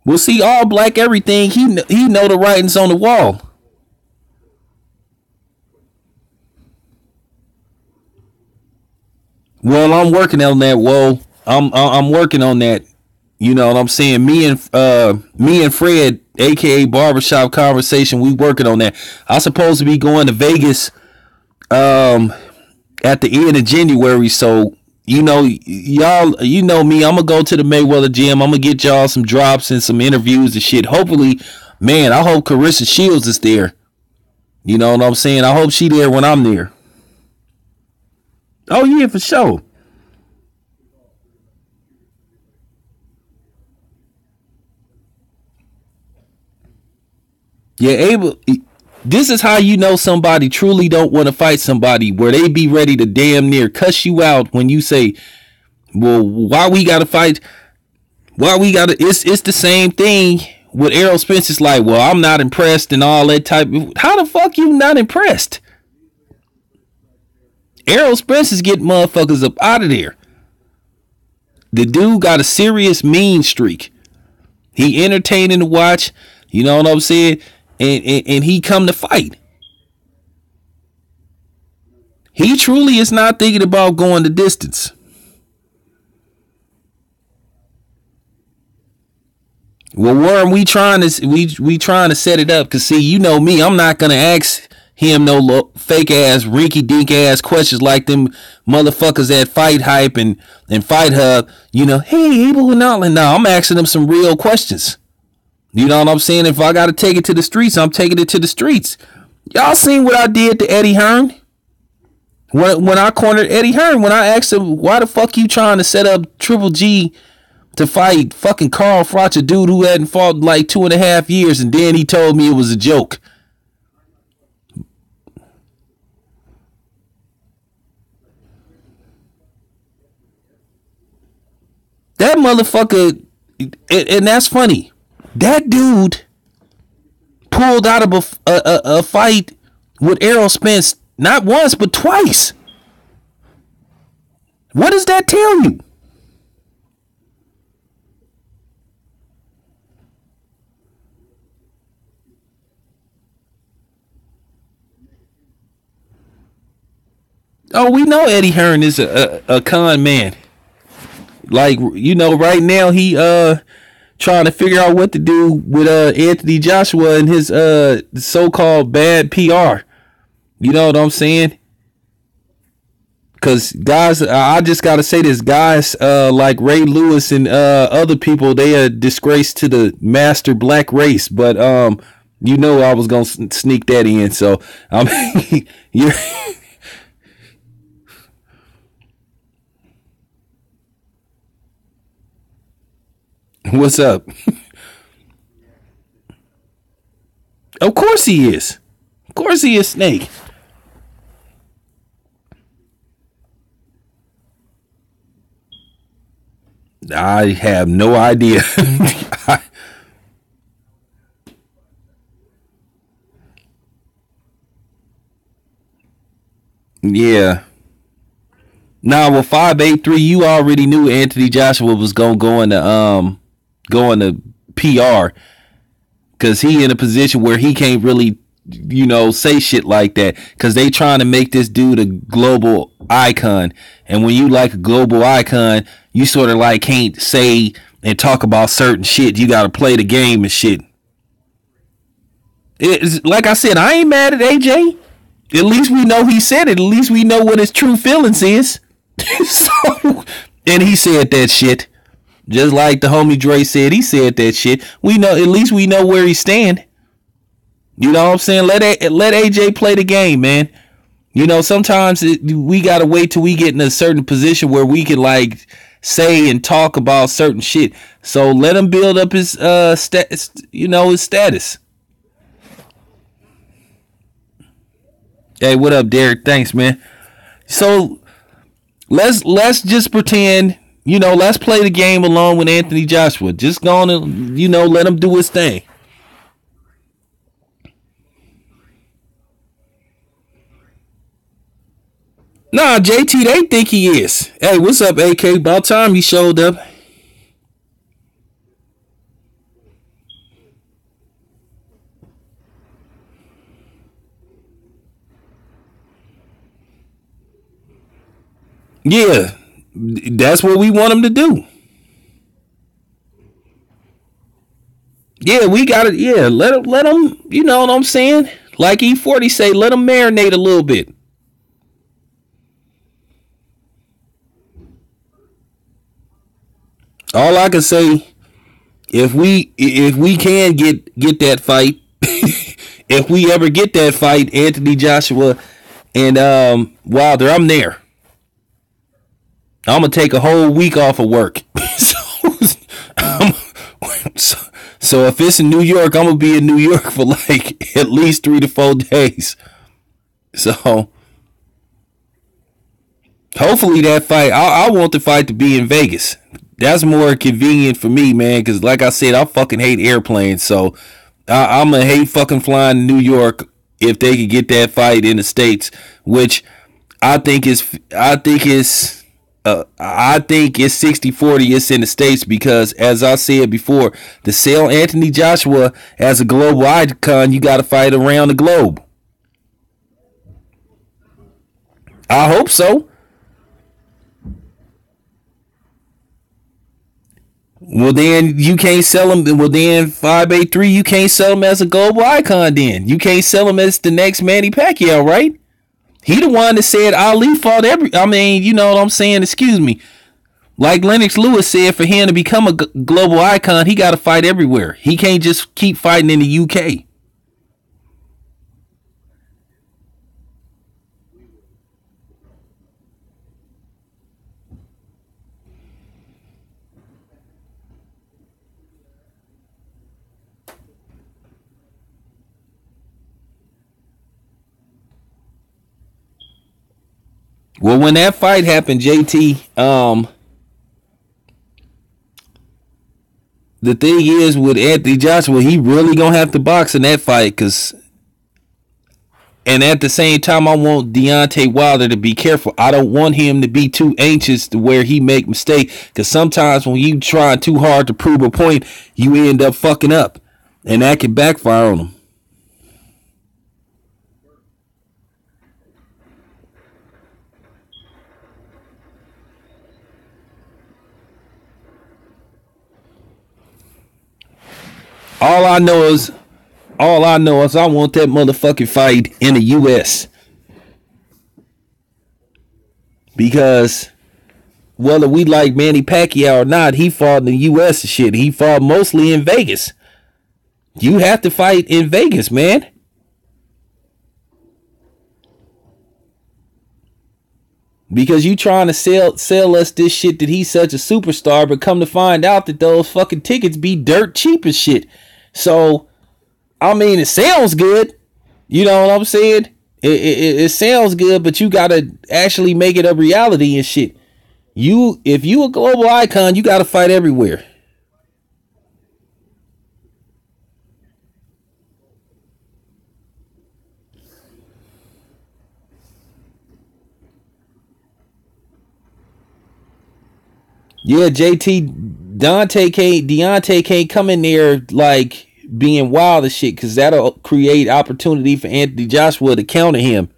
Well, see, all black everything, he know the writings on the wall. Well, I'm working on that. Whoa, I'm working on that. You know what I'm saying? Me and Fred, aka Barbershop Conversation, we working on that. I supposed to be going to Vegas at the end of January, so you know, y'all, you know me, I'm gonna go to the Mayweather gym. I'm gonna get y'all some drops and some interviews and shit. Hopefully, man, I hope Carissa Shields is there. You know what I'm saying? I hope she there when I'm there. Oh yeah, for sure. Yeah, Abel. This is how you know somebody truly don't want to fight somebody, where they be ready to damn near cuss you out when you say, "Well, why we gotta fight? Why we gotta?" It's the same thing with Errol Spence. It's like, well, I'm not impressed and all that type of. How the fuck you not impressed? Errol Spence is getting motherfuckers up out of there. The dude got a serious mean streak. He entertaining to watch. You know what I'm saying? And he come to fight. He truly is not thinking about going the distance. Well, Warren, we trying to set it up, cause see, you know me, I'm not gonna ask him no fake ass, rinky dink ass questions like them motherfuckers at Fight Hype and Fight Hub. You know, hey, Abel and all, and no, I'm asking them some real questions. You know what I'm saying? If I gotta take it to the streets, I'm taking it to the streets. Y'all seen what I did to Eddie Hearn? When I cornered Eddie Hearn, when I asked him, why the fuck you trying to set up Triple G to fight fucking Carl Froch, a dude who hadn't fought in like 2.5 years, and then he told me it was a joke. That motherfucker, and that's funny. That dude pulled out of a fight with Errol Spence not once but twice. What does that tell you? Oh, we know Eddie Hearn is a con man. Like, you know, right now he trying to figure out what to do with Anthony Joshua and his so-called bad PR. You know what I'm saying? Because guys, I just gotta say this, guys like Ray Lewis and other people, they are disgrace to the master black race. But you know I was gonna sneak that in, so you're. What's up? Of course he is. Of course he is Snake. I have no idea. Yeah. Nah, well, 583, you already knew Anthony Joshua was gonna go into PR, because he in a position where he can't really, you know, say shit like that, because they trying to make this dude a global icon. And when you like a global icon, you sort of like can't say and talk about certain shit. You got to play the game and shit. It's, like I said, I ain't mad at AJ. At least we know he said it. At least we know what his true feelings is. So, and he said that shit. Just like the homie Dre said, he said that shit. We know, at least we know where he stand. You know what I'm saying? Let AJ play the game, man. You know, sometimes we gotta wait till we get in a certain position where we can like say and talk about certain shit. So let him build up his his status. Hey, what up, Derek? Thanks, man. So let's just pretend, let's play the game along with Anthony Joshua. Just go on and, let him do his thing. Nah, JT, they think he is. Hey, what's up, AK? About time he showed up. Yeah, that's what we want him to do. Yeah, we got it. Yeah, let him. You know what I'm saying? Like E40 say, let him marinate a little bit. All I can say, if we can get that fight, if we ever get that fight, Anthony Joshua and Wilder, I'm there. I'm gonna take a whole week off of work. um, so, so if it's in New York, I'm gonna be in New York for like at least 3 to 4 days. So hopefully that fight, I want the fight to be in Vegas. That's more convenient for me, man. Because like I said, I fucking hate airplanes. So I'm gonna hate fucking flying to New York if they could get that fight in the States, which I think it's 60-40. It's in the States because, as I said before, to sell Anthony Joshua as a global icon, you got to fight around the globe. I hope so. Well, then you can't sell him. Well, then 583, you can't sell him as a global icon. Then you can't sell him as the next Manny Pacquiao, right? He the one that said Ali fought every. I mean, you know what I'm saying? Excuse me. Like Lennox Lewis said, for him to become a global icon, he got to fight everywhere. He can't just keep fighting in the UK. Well, when that fight happened, JT, the thing is with Anthony Joshua, he really gonna have to box in that fight, cause and at the same time, I want Deontay Wilder to be careful. I don't want him to be too anxious to where he make mistake. Because sometimes when you try too hard to prove a point, you end up fucking up, and that can backfire on him. All I know is, all I know is, I want that motherfucking fight in the U.S. because whether we like Manny Pacquiao or not, he fought in the U.S. and shit. He fought mostly in Vegas. You have to fight in Vegas, man. Because you trying to sell us this shit that he's such a superstar, but come to find out that those fucking tickets be dirt cheap as shit. So, I mean, it sounds good. You know what I'm saying? It sounds good, but you gotta actually make it a reality and shit. If you a global icon, you gotta fight everywhere. Yeah, JT Deontay can't come in there like being wild as shit, because that'll create opportunity for Anthony Joshua to counter him.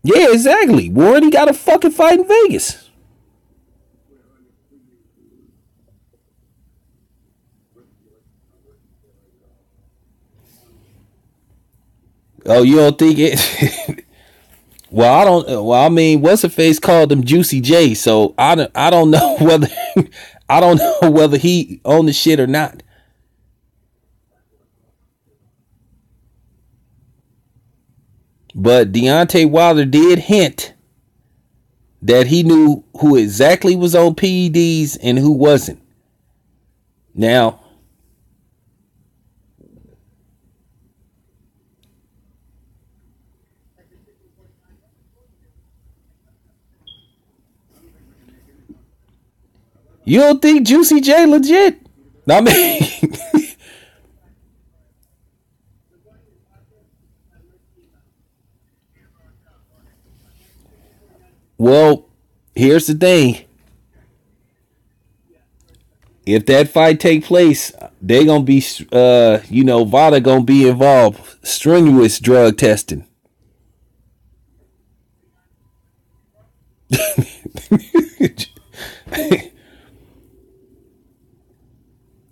Yeah, exactly. Warren, he got a fucking fight in Vegas. Oh, you don't think it? Well, I don't. Well, I mean, what's the face called him Juicy J? So I don't know whether I don't know whether he owned the shit or not. But Deontay Wilder did hint that he knew who exactly was on PEDs and who wasn't. Now, You don't think Juicy J legit? I mean, well, here's the thing. If that fight take place, they gonna be, Vada gonna be involved. Strenuous drug testing.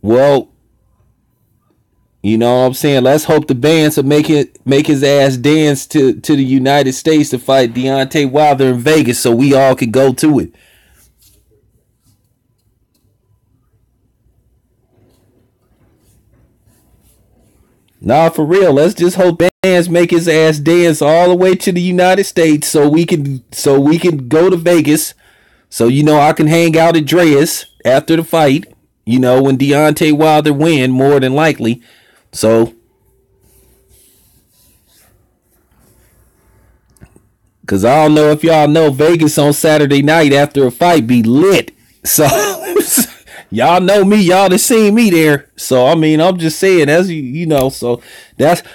Well, you know what I'm saying? Let's hope the bands will make his ass dance to the United States to fight Deontay Wilder in Vegas so we all could go to it. Nah, for real. Let's just hope bands make his ass dance all the way to the United States so we can go to Vegas. So I can hang out at Dreas after the fight. When Deontay Wilder win, more than likely. So, cause I don't know if y'all know, Vegas on Saturday night after a fight be lit. So y'all know me, y'all done seen me there. So I mean, I'm just saying, as so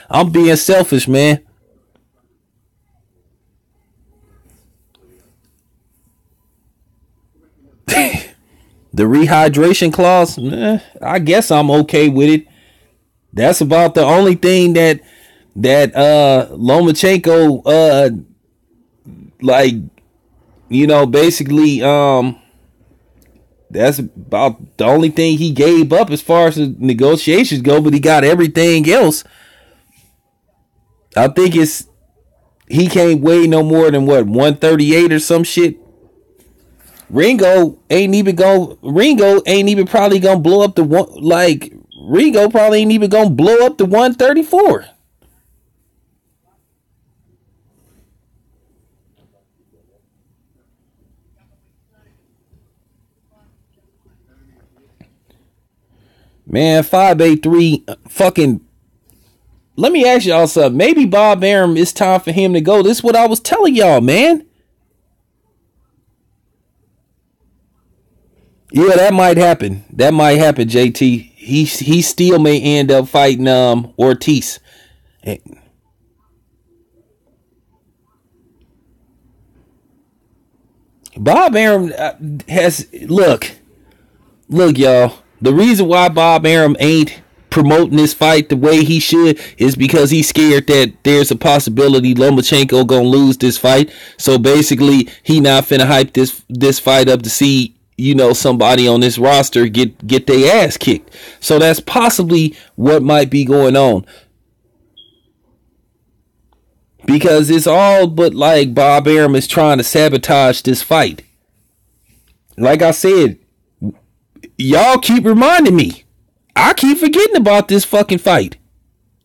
I'm being selfish, man. The rehydration clause, I guess I'm okay with it. That's about the only thing that Lomachenko like basically that's about the only thing he gave up as far as the negotiations go, but he got everything else. I think he can't weigh no more than what, 138 or some shit. Ringo ain't even probably gonna blow up the one, like Ringo probably ain't even gonna blow up the 134. Man, 583 fucking. Let me ask y'all something. Maybe Bob Arum, it's time for him to go. This is what I was telling y'all, man. Yeah, that might happen. That might happen, JT. He still may end up fighting Ortiz. Bob Arum has look, y'all. The reason why Bob Arum ain't promoting this fight the way he should is because he's scared that there's a possibility Lomachenko gonna lose this fight. So basically, he not finna hype this fight up to see somebody on this roster get their ass kicked. So that's possibly what might be going on, because it's all but like Bob Arum is trying to sabotage this fight. Like I said, y'all keep reminding me. I keep forgetting about this fucking fight.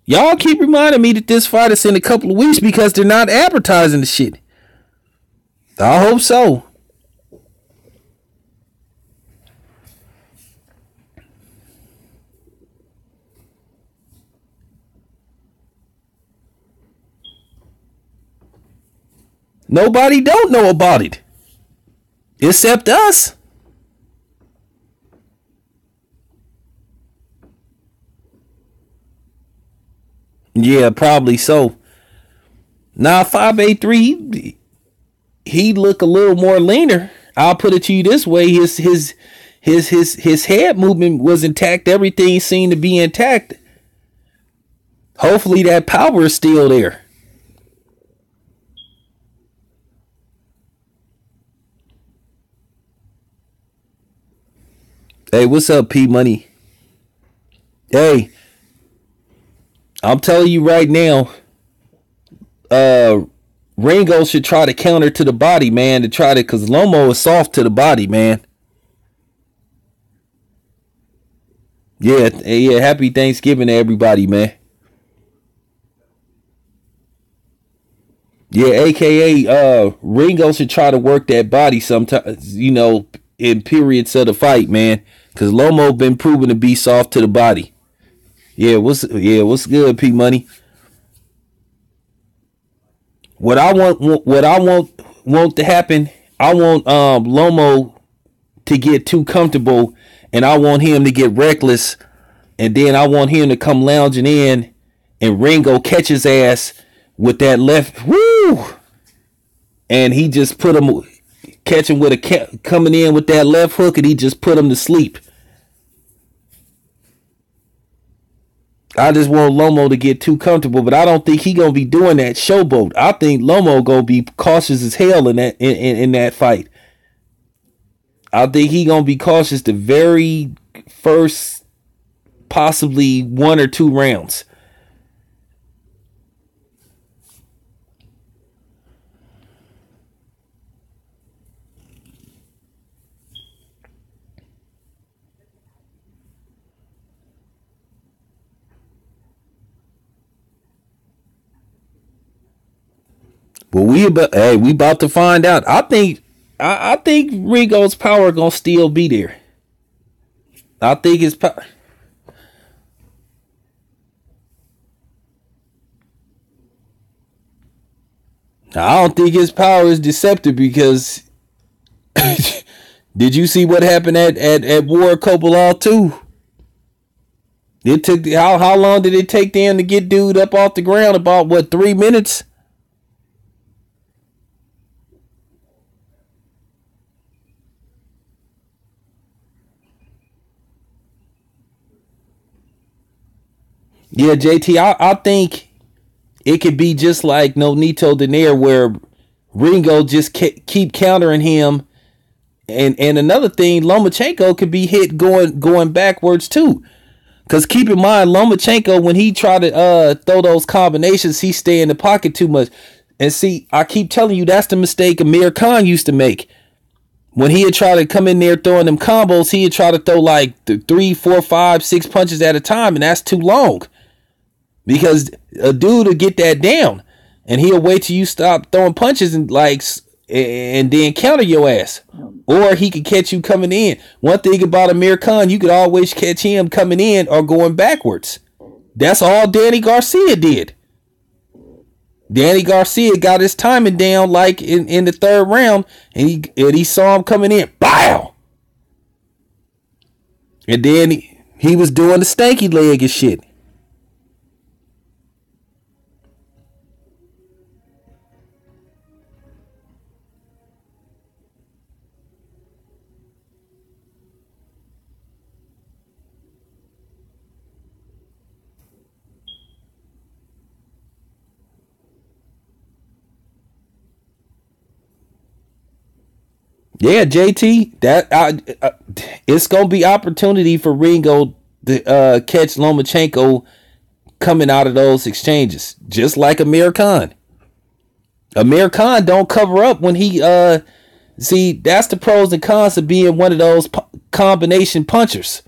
Y'all keep reminding me that this fight is in a couple of weeks because they're not advertising the shit. I hope so. Nobody don't know about it except us. Yeah, probably so. Now 583, he look a little more leaner. I'll put it to you this way: his head movement was intact. Everything seemed to be intact. Hopefully that power is still there. Hey, what's up, P Money? Hey, I'm telling you right now, Ringo should try to counter to the body, man, because Lomo is soft to the body, man. Yeah, yeah. Happy Thanksgiving to everybody, man. Yeah, AKA, Ringo should try to work that body sometimes, in periods of the fight, man, because Lomo been proven to be soft to the body. What's good, P Money? What I want to happen, I want Lomo to get too comfortable, and I want him to get reckless, and then I want him to come lounging in, and Ringo catch his ass with that left, woo, and he just put him, catch him with coming in with that left hook, and he just put him to sleep. I just want Lomo to get too comfortable, but I don't think he gonna be doing that showboat. I think Lomo gonna be cautious as hell in that fight. I think he gonna be cautious the very first, possibly 1 or 2 rounds. But we about to find out. I think Ringo's power gonna still be there. I think his power. I don't think his power is deceptive because did you see what happened at War Coppola 2? It took how long did it take them to get dude up off the ground? About what, 3 minutes? Yeah, JT, I think it could be just like No Nito Donaire, where Ringo just keep countering him, and another thing, Lomachenko could be hit going backwards too. Cause keep in mind, Lomachenko, when he tried to throw those combinations, he stay in the pocket too much. And see, I keep telling you, that's the mistake Amir Khan used to make. When he had tried to come in there throwing them combos, he had tried to throw like 3, 4, 5, 6 punches at a time, and that's too long. Because a dude will get that down, and he'll wait till you stop throwing punches and then counter your ass. Or he could catch you coming in. One thing about Amir Khan, you could always catch him coming in or going backwards. That's all Danny Garcia did. Danny Garcia got his timing down like in the 3rd round, and he saw him coming in. Bow! And then he was doing the stanky leg and shit. Yeah, JT, it's gonna be opportunity for Ringo to catch Lomachenko coming out of those exchanges, just like Amir Khan. Amir Khan don't cover up when he see, that's the pros and cons of being one of those combination punchers.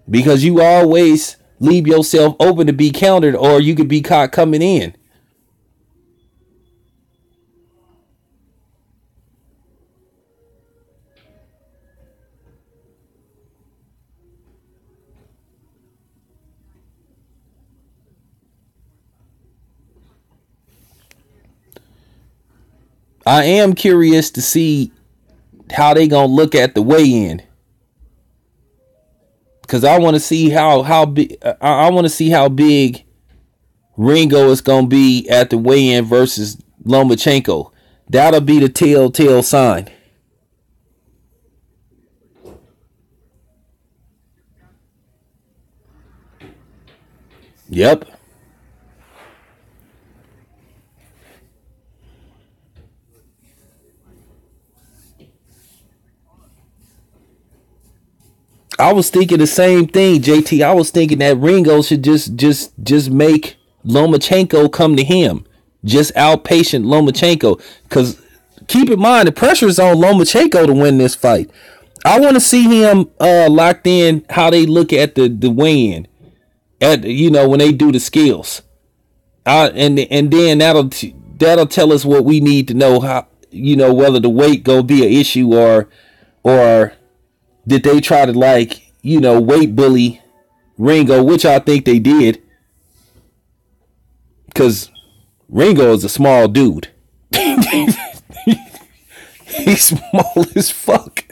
Because you always leave yourself open to be countered, or you could be caught coming in. I am curious to see how they gonna look at the weigh-in, because I want to see how big I want to see how big Ringo is gonna be at the weigh-in versus Lomachenko. That'll be the telltale sign. Yep. I was thinking the same thing, JT. I was thinking that Ringo should just make Lomachenko come to him. Just outpatient Lomachenko. Because keep in mind, the pressure is on Lomachenko to win this fight. I want to see him locked in how they look at the weigh-in. When they do the skills. And then that'll tell us what we need to know, how whether the weight gonna be an issue, or did they try to weight bully Ringo, which I think they did, because Ringo is a small dude. He's small as fuck.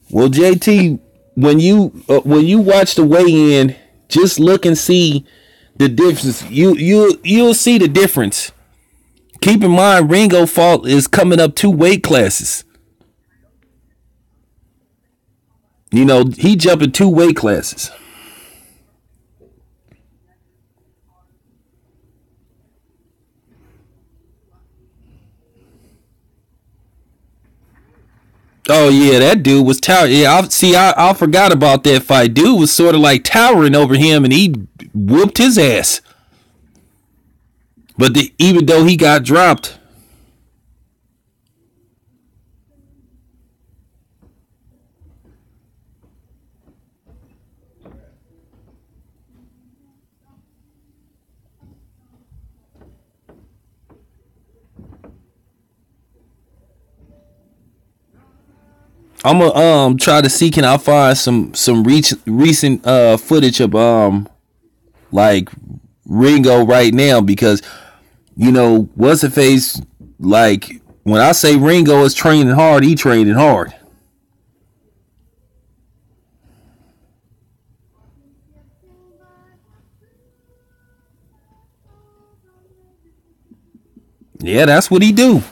Well, JT, when you watch the weigh-in, just look and see the difference. You'll see the difference. Keep in mind, Ringo Fault is coming up 2 weight classes. He jumping 2 weight classes. Oh yeah, that dude was towering. Yeah, I forgot about that fight. Dude was sort of like towering over him, and he whooped his ass. But even though he got dropped, I'm gonna try to see, can I find some recent footage of like Ringo right now, because what's the face, like when I say Ringo is training hard, he training hard. Yeah, that's what he do.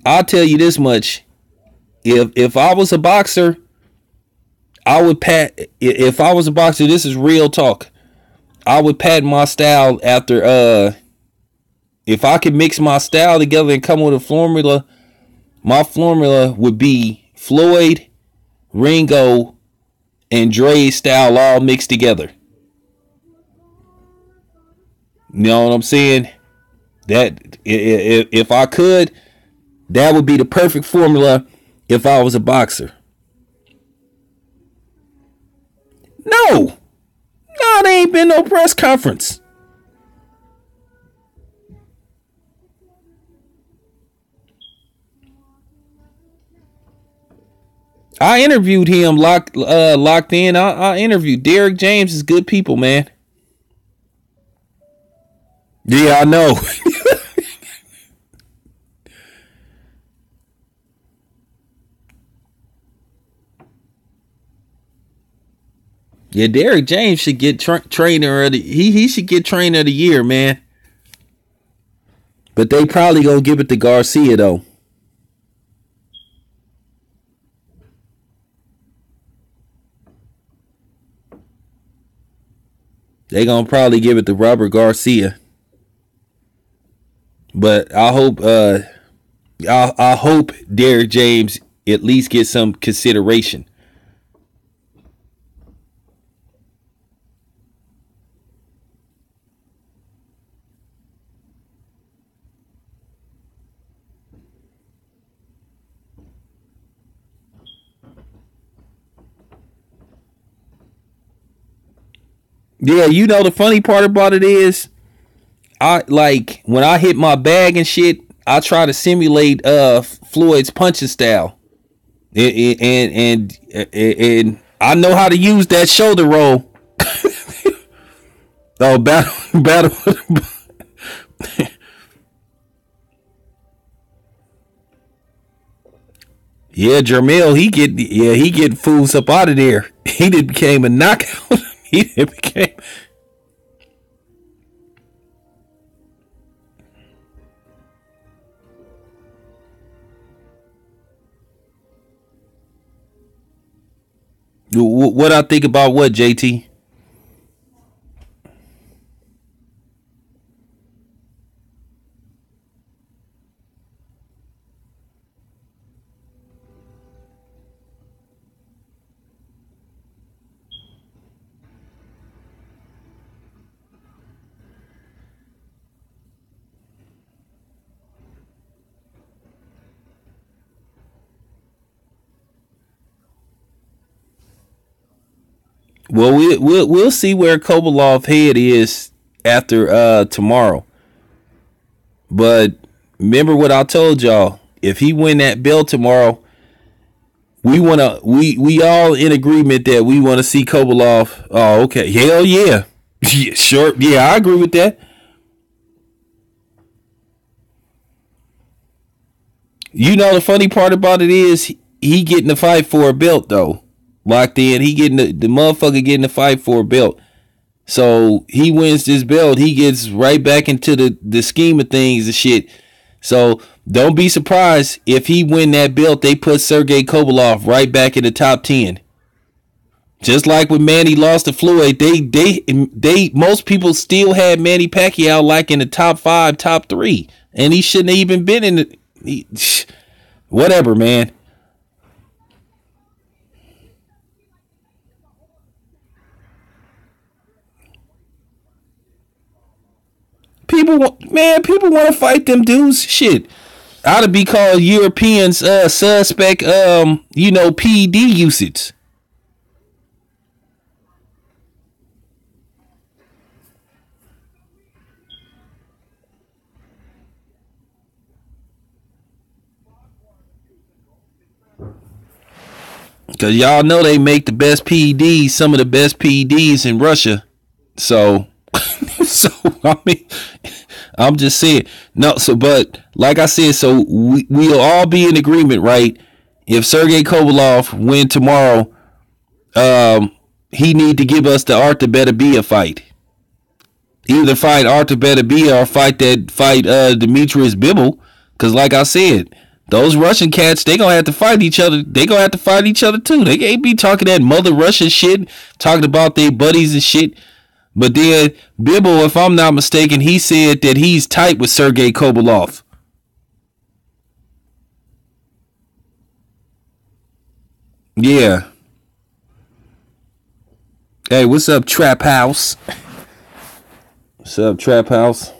I'll tell you this much: if I was a boxer, I would pat. If I was a boxer, this is real talk. I would pat my style after. If I could mix my style together and come with a formula, my formula would be Floyd, Ringo, and Dre's style all mixed together. You know what I'm saying? That if I could, that would be the perfect formula if I was a boxer. No, no, there ain't been no press conference. I interviewed him locked in. I interviewed Derek James. Is good people, man. Yeah, I know. Yeah, Derek James should get trainer of the he should get trainer of the year, man. But they probably gonna give it to Garcia though. They gonna probably give it to Robert Garcia. But I hope Derek James at least get some consideration. Yeah, the funny part about it is, I like when I hit my bag and shit, I try to simulate Floyd's punching style. And I know how to use that shoulder roll. Oh, battle. Yeah, Jermel, he get fools up out of there. He did became a knockout. He did became. What I think about what, JT? Well, we'll see where Kovalov head is after tomorrow. But remember what I told y'all. If he win that belt tomorrow, we all in agreement that we want to see Kovalov. Oh, okay. Hell yeah. Yeah, sure. Yeah, I agree with that. You know the funny part about it is he getting the fight for a belt though. Locked in. He getting the motherfucker getting the fight for a belt. So he wins this belt, he gets right back into the scheme of things and shit. So don't be surprised if he win that belt, they put Sergey Kovalov right back in the top 10. Just like when Manny lost to Floyd, they most people still had Manny Pacquiao like in the top 5, top 3, and he shouldn't have even been in whatever, man. People want to fight them dudes. Shit, ought to be called Europeans suspect. PD usage. Cause y'all know they make the best PEDs, some of the best PEDs in Russia. So, so I mean, I'm just saying. No, so but like I said, so we'll all be in agreement, right? If Sergey Kovalov win tomorrow, he need to give us the Arthur Beterbiev fight. Either fight Arthur Beterbiev or fight Demetrius Bibble. Cause like I said, those Russian cats, they gonna have to fight each other. They gonna have to fight each other too. They can't be talking that mother Russian shit, talking about their buddies and shit. But then Bibble, if I'm not mistaken, he said that he's tight with Sergey Kovalov. Yeah. Hey, what's up, Trap House? What's up, Trap House?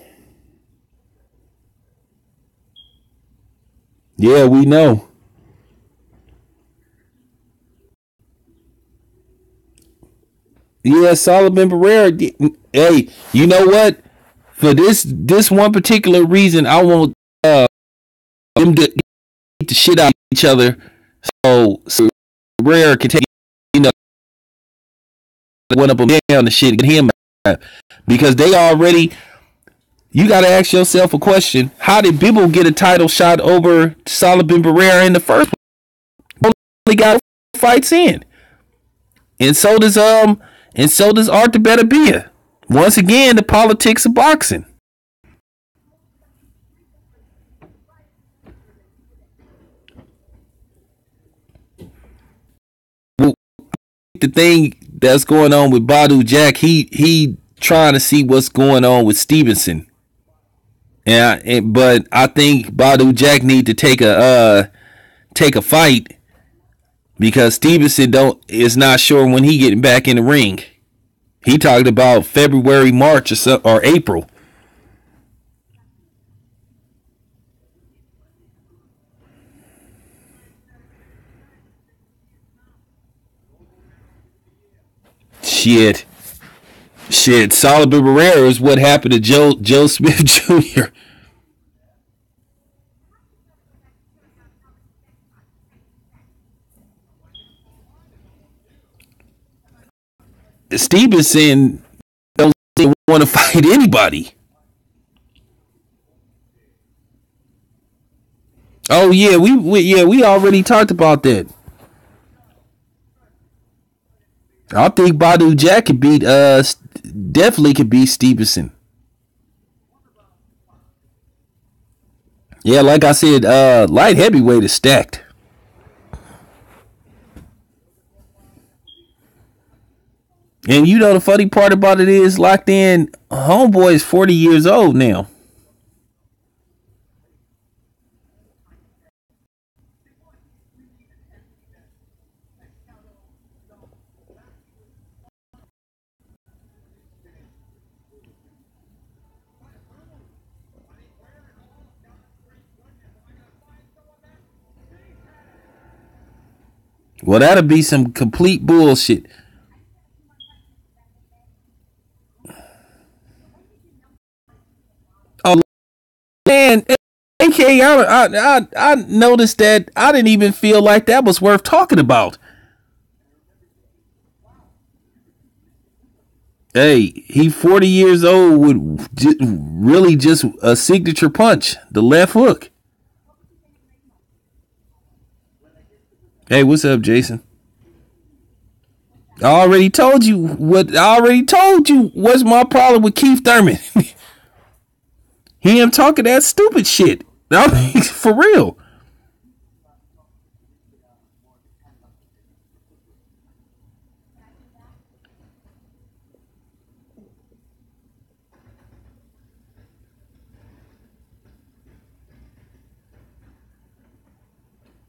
Yeah, we know. Yeah, Solomon Barrera. Hey, you know what? For this one particular reason, I want them to beat the shit out of each other. So Barrera can take you know one up them down the shit, get him out. Because they already. You got to ask yourself a question: how did Bibble get a title shot over Solomon Barrera in the first place? Only got fights in, and so does Arthur Beterbiev. Once again, the politics of boxing. The thing that's going on with Badu Jack, he trying to see what's going on with Stevenson. But I think Badu Jack need to take a fight because Stevenson don't is not sure when he getting back in the ring. He talked about February, March, or April. Shit, shit. Solomon Barrera is what happened to Joe Smith Jr. Stevenson don't want to fight anybody. Oh yeah, we already talked about that. I think Badu Jack could beat definitely could beat Stevenson. Yeah, like I said, light heavyweight is stacked. And you know the funny part about it is locked in homeboy is 40 years old now. Well, that'll be some complete bullshit. And AKA, I noticed that I didn't even feel like that was worth talking about. Hey, he 40 years old with really just a signature punch, the left hook. Hey, what's up, Jason? I already told you what's my problem with Keith Thurman. He am talking that stupid shit. I mean, for real.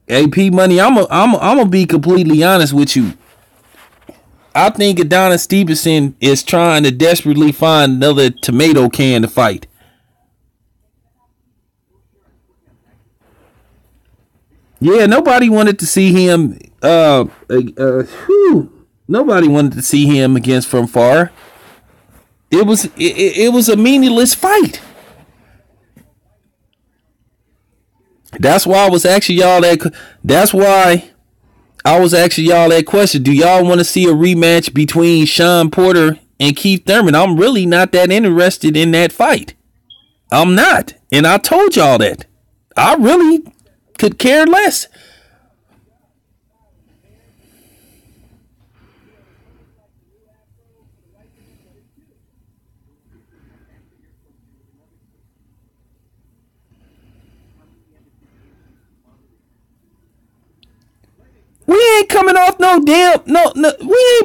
AP Money, I'm gonna be completely honest with you. I think Adonis Stevenson is trying to desperately find another tomato can to fight. Yeah, nobody wanted to see him. Nobody wanted to see him against From Far. It was a meaningless fight. That's why I was asking y'all that. That's why I was asking y'all that question. Do y'all want to see a rematch between Sean Porter and Keith Thurman? I'm really not that interested in that fight. I'm not, and I told y'all that. I really could care less. We ain't coming off no. We ain't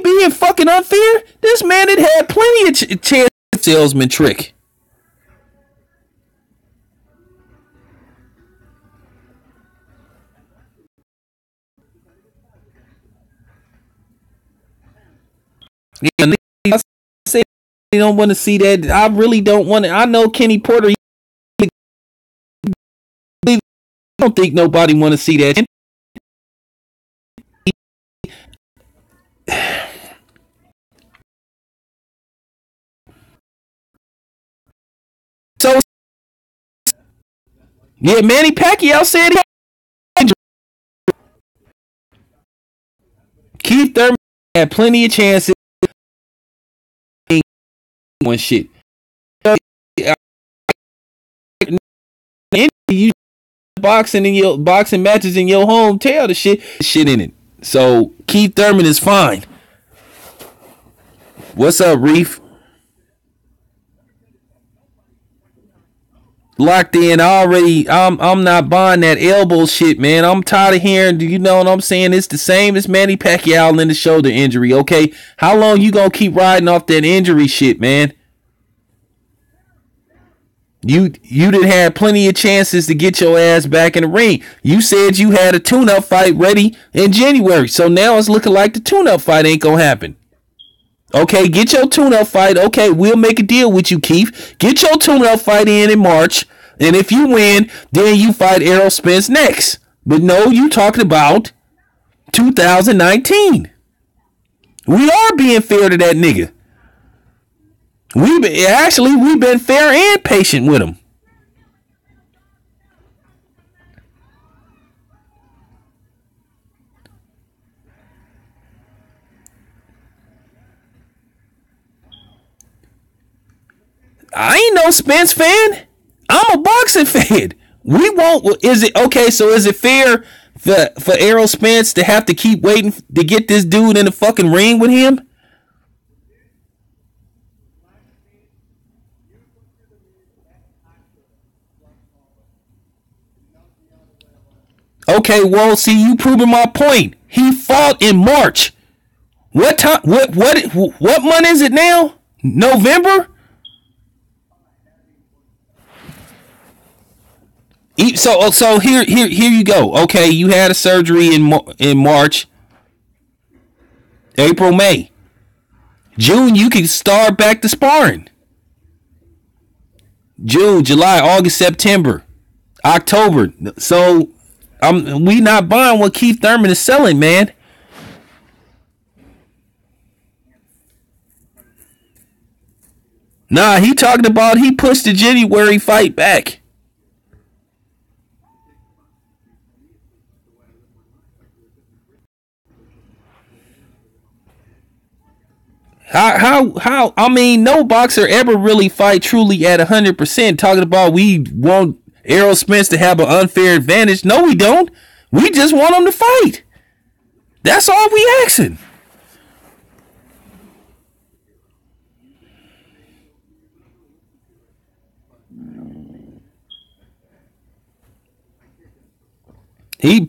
being fucking unfair. This man had plenty of chance salesman trick. Yeah, I say they don't want to see that. I really don't want to. I know Kenny Porter. I don't think nobody want to see that. So yeah, Manny Pacquiao said he Keith Thurman had plenty of chances. One shit. You boxing in your boxing matches in your hometown, the shit in it. So Keith Thurman is fine. What's up, Reef? Locked in already. I'm not buying that elbow shit, man. I'm tired of hearing. Do you know what I'm saying? It's the same as Manny Pacquiao in the shoulder injury. Okay, how long you gonna keep riding off that injury shit, man? You did have plenty of chances to get your ass back in the ring. You said you had a tune-up fight ready in January, so now it's looking like the tune-up fight ain't gonna happen. Okay, get your tune-up fight. Okay, we'll make a deal with you, Keith. Get your tune-up fight in March, and if you win, then you fight Errol Spence next. But no, you talking about 2019. We are being fair to that nigga. We've been fair and patient with him. I ain't no Spence fan. I'm a boxing fan. We won't. Is it okay? So is it fair for Errol Spence to have to keep waiting to get this dude in the fucking ring with him? Okay, well, see, you proving my point. He fought in March. What time? What month is it now? November. So here you go. Okay, you had a surgery in March, April, May, June. You can start back to sparring. June, July, August, September, October. So we not buying what Keith Thurman is selling, man. Nah, he talking about he pushed the January fight back. How? I mean, no boxer ever really fight truly at 100%. Talking about we want Errol Spence to have an unfair advantage. No, we don't. We just want him to fight. That's all we asking.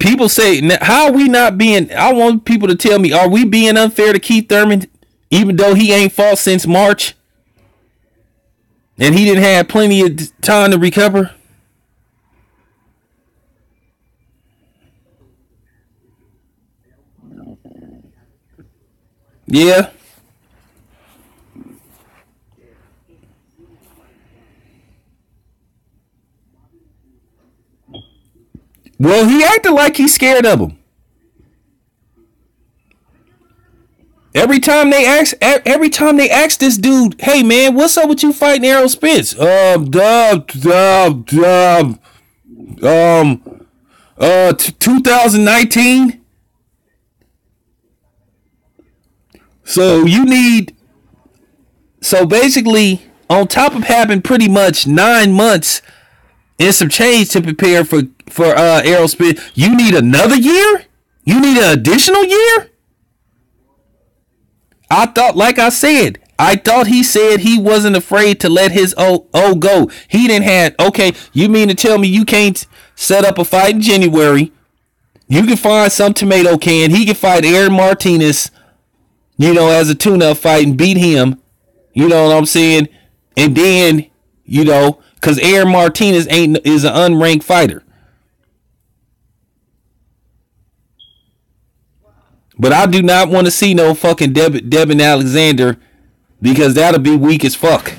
People say, how are we not being? I want people to tell me, are we being unfair to Keith Thurman, even though he ain't fought since March, and he didn't have plenty of time to recover? Yeah. Well, he acted like he's scared of him. Every time they ask this dude, hey man, what's up with you fighting Errol Spence? 2019. So basically, on top of having pretty much 9 months and some change to prepare for Errol Spence, you need another year? You need an additional year? I thought, like I said, I thought he said he wasn't afraid to let his O go. He didn't have, okay, you mean to tell me you can't set up a fight in January? You can find some tomato can. He can fight Aaron Martinez, as a tune-up fight and beat him. You know what I'm saying? And then, because Aaron Martinez is an unranked fighter. But I do not want to see no fucking Devin Alexander, because that'll be weak as fuck.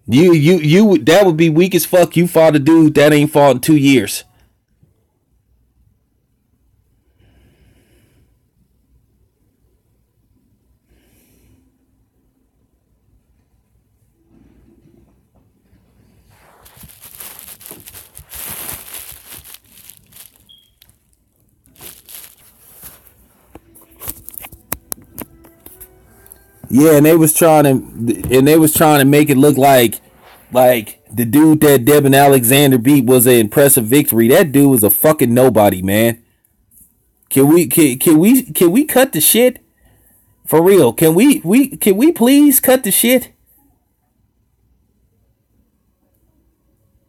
That would be weak as fuck. You fought a dude that ain't fought in 2 years. Yeah, and they was trying to make it look like the dude that Devin Alexander beat was an impressive victory. That dude was a fucking nobody, man. Can we cut the shit? For real. Can we please cut the shit?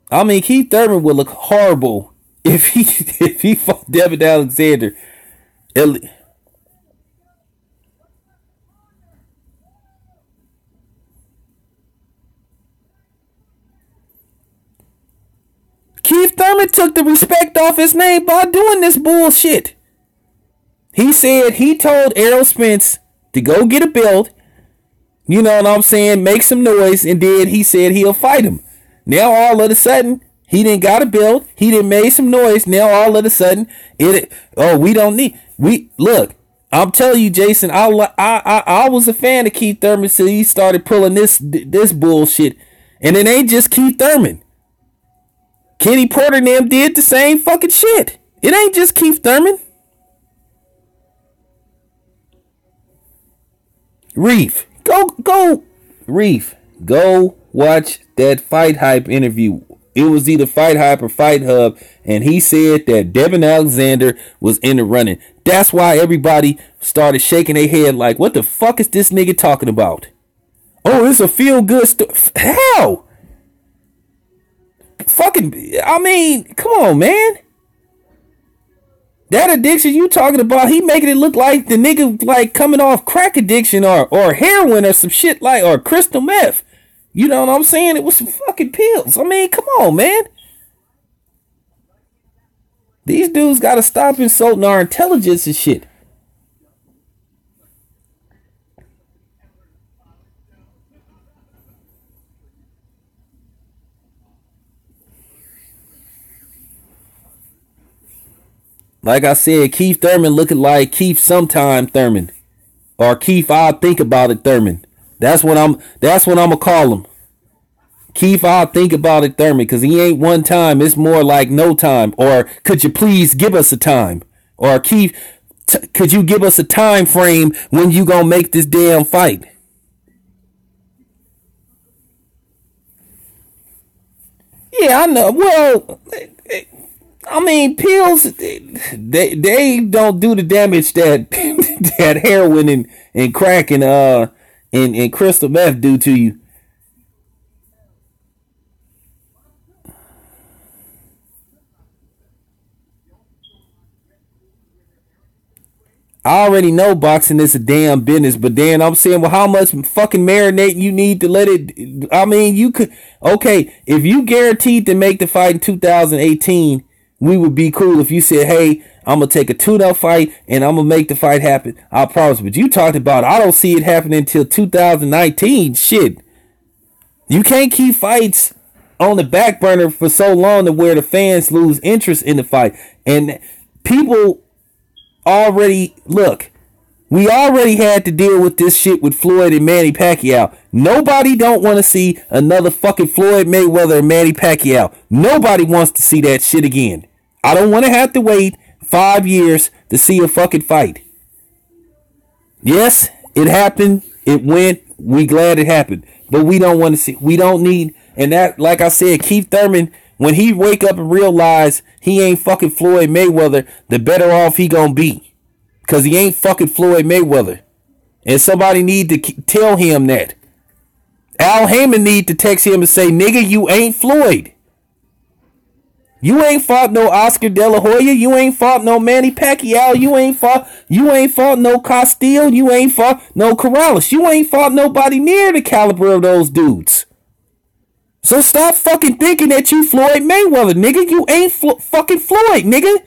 I mean, Keith Thurman would look horrible if he fought Devin Alexander. Keith Thurman took the respect off his name by doing this bullshit. He said he told Errol Spence to go get a belt. You know what I'm saying? Make some noise. And then he said he'll fight him. Now all of a sudden, he didn't got a belt. He didn't make some noise. Now all of a sudden, we don't need. Look, I'm telling you, Jason, I was a fan of Keith Thurman till he started pulling this bullshit. And it ain't just Keith Thurman. Kenny Porter and them did the same fucking shit. It ain't just Keith Thurman. Reef, go watch that Fight Hype interview. It was either Fight Hype or Fight Hub, and he said that Devin Alexander was in the running. That's why everybody started shaking their head like, what the fuck is this nigga talking about? Oh, it's a feel-good story. How? Fucking, I mean, come on, man. That addiction you talking about, he making it look like the nigga like coming off crack addiction or heroin or some shit like, or crystal meth. You know what I'm saying? It was some fucking pills. I mean, come on, man. These dudes gotta stop insulting our intelligence and shit. Like I said, Keith Thurman looking like Keith sometime Thurman. Or Keith I'll think about it Thurman. That's what I'm gonna call him. Keith I'll think about it Thurman, because he ain't one time, it's more like no time. Or could you please give us a time? Or Keith Could you give us a time frame when you gonna make this damn fight? Yeah, I know. Well, I mean, pills they don't do the damage that that heroin and crack and crystal meth do to you. I already know boxing is a damn business, but then I'm saying, well, how much fucking marinating you need to let it? I mean, you could, okay, if you guaranteed to make the fight in 2018, we would be cool if you said, hey, I'm gonna take a tune-up fight and I'm gonna make the fight happen. I promise. But you talked about, I don't see it happening until 2019. Shit, you can't keep fights on the back burner for so long to where the fans lose interest in the fight. And people already, look, we already had to deal with this shit with Floyd and Manny Pacquiao. Nobody don't want to see another fucking Floyd Mayweather and Manny Pacquiao. Nobody wants to see that shit again. I don't want to have to wait 5 years to see a fucking fight. Yes, it happened. It went. We glad it happened. But we don't want to see. We don't need. And that, like I said, Keith Thurman, when he wake up and realize he ain't fucking Floyd Mayweather, the better off he gonna be. Because he ain't fucking Floyd Mayweather. And somebody need to tell him that. Al Heyman need to text him and say, nigga, you ain't Floyd. You ain't fought no Oscar De La Hoya. You ain't fought no Manny Pacquiao. You ain't fought no Castillo. You ain't fought no Corrales. You ain't fought nobody near the caliber of those dudes. So stop fucking thinking that you Floyd Mayweather, nigga. You ain't fucking Floyd, nigga.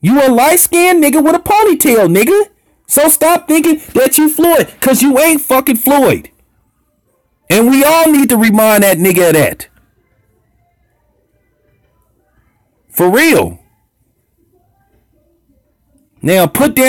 You a light-skinned nigga with a ponytail, nigga. So stop thinking that you Floyd, because you ain't fucking Floyd. And we all need to remind that nigga of that. For real. Now put down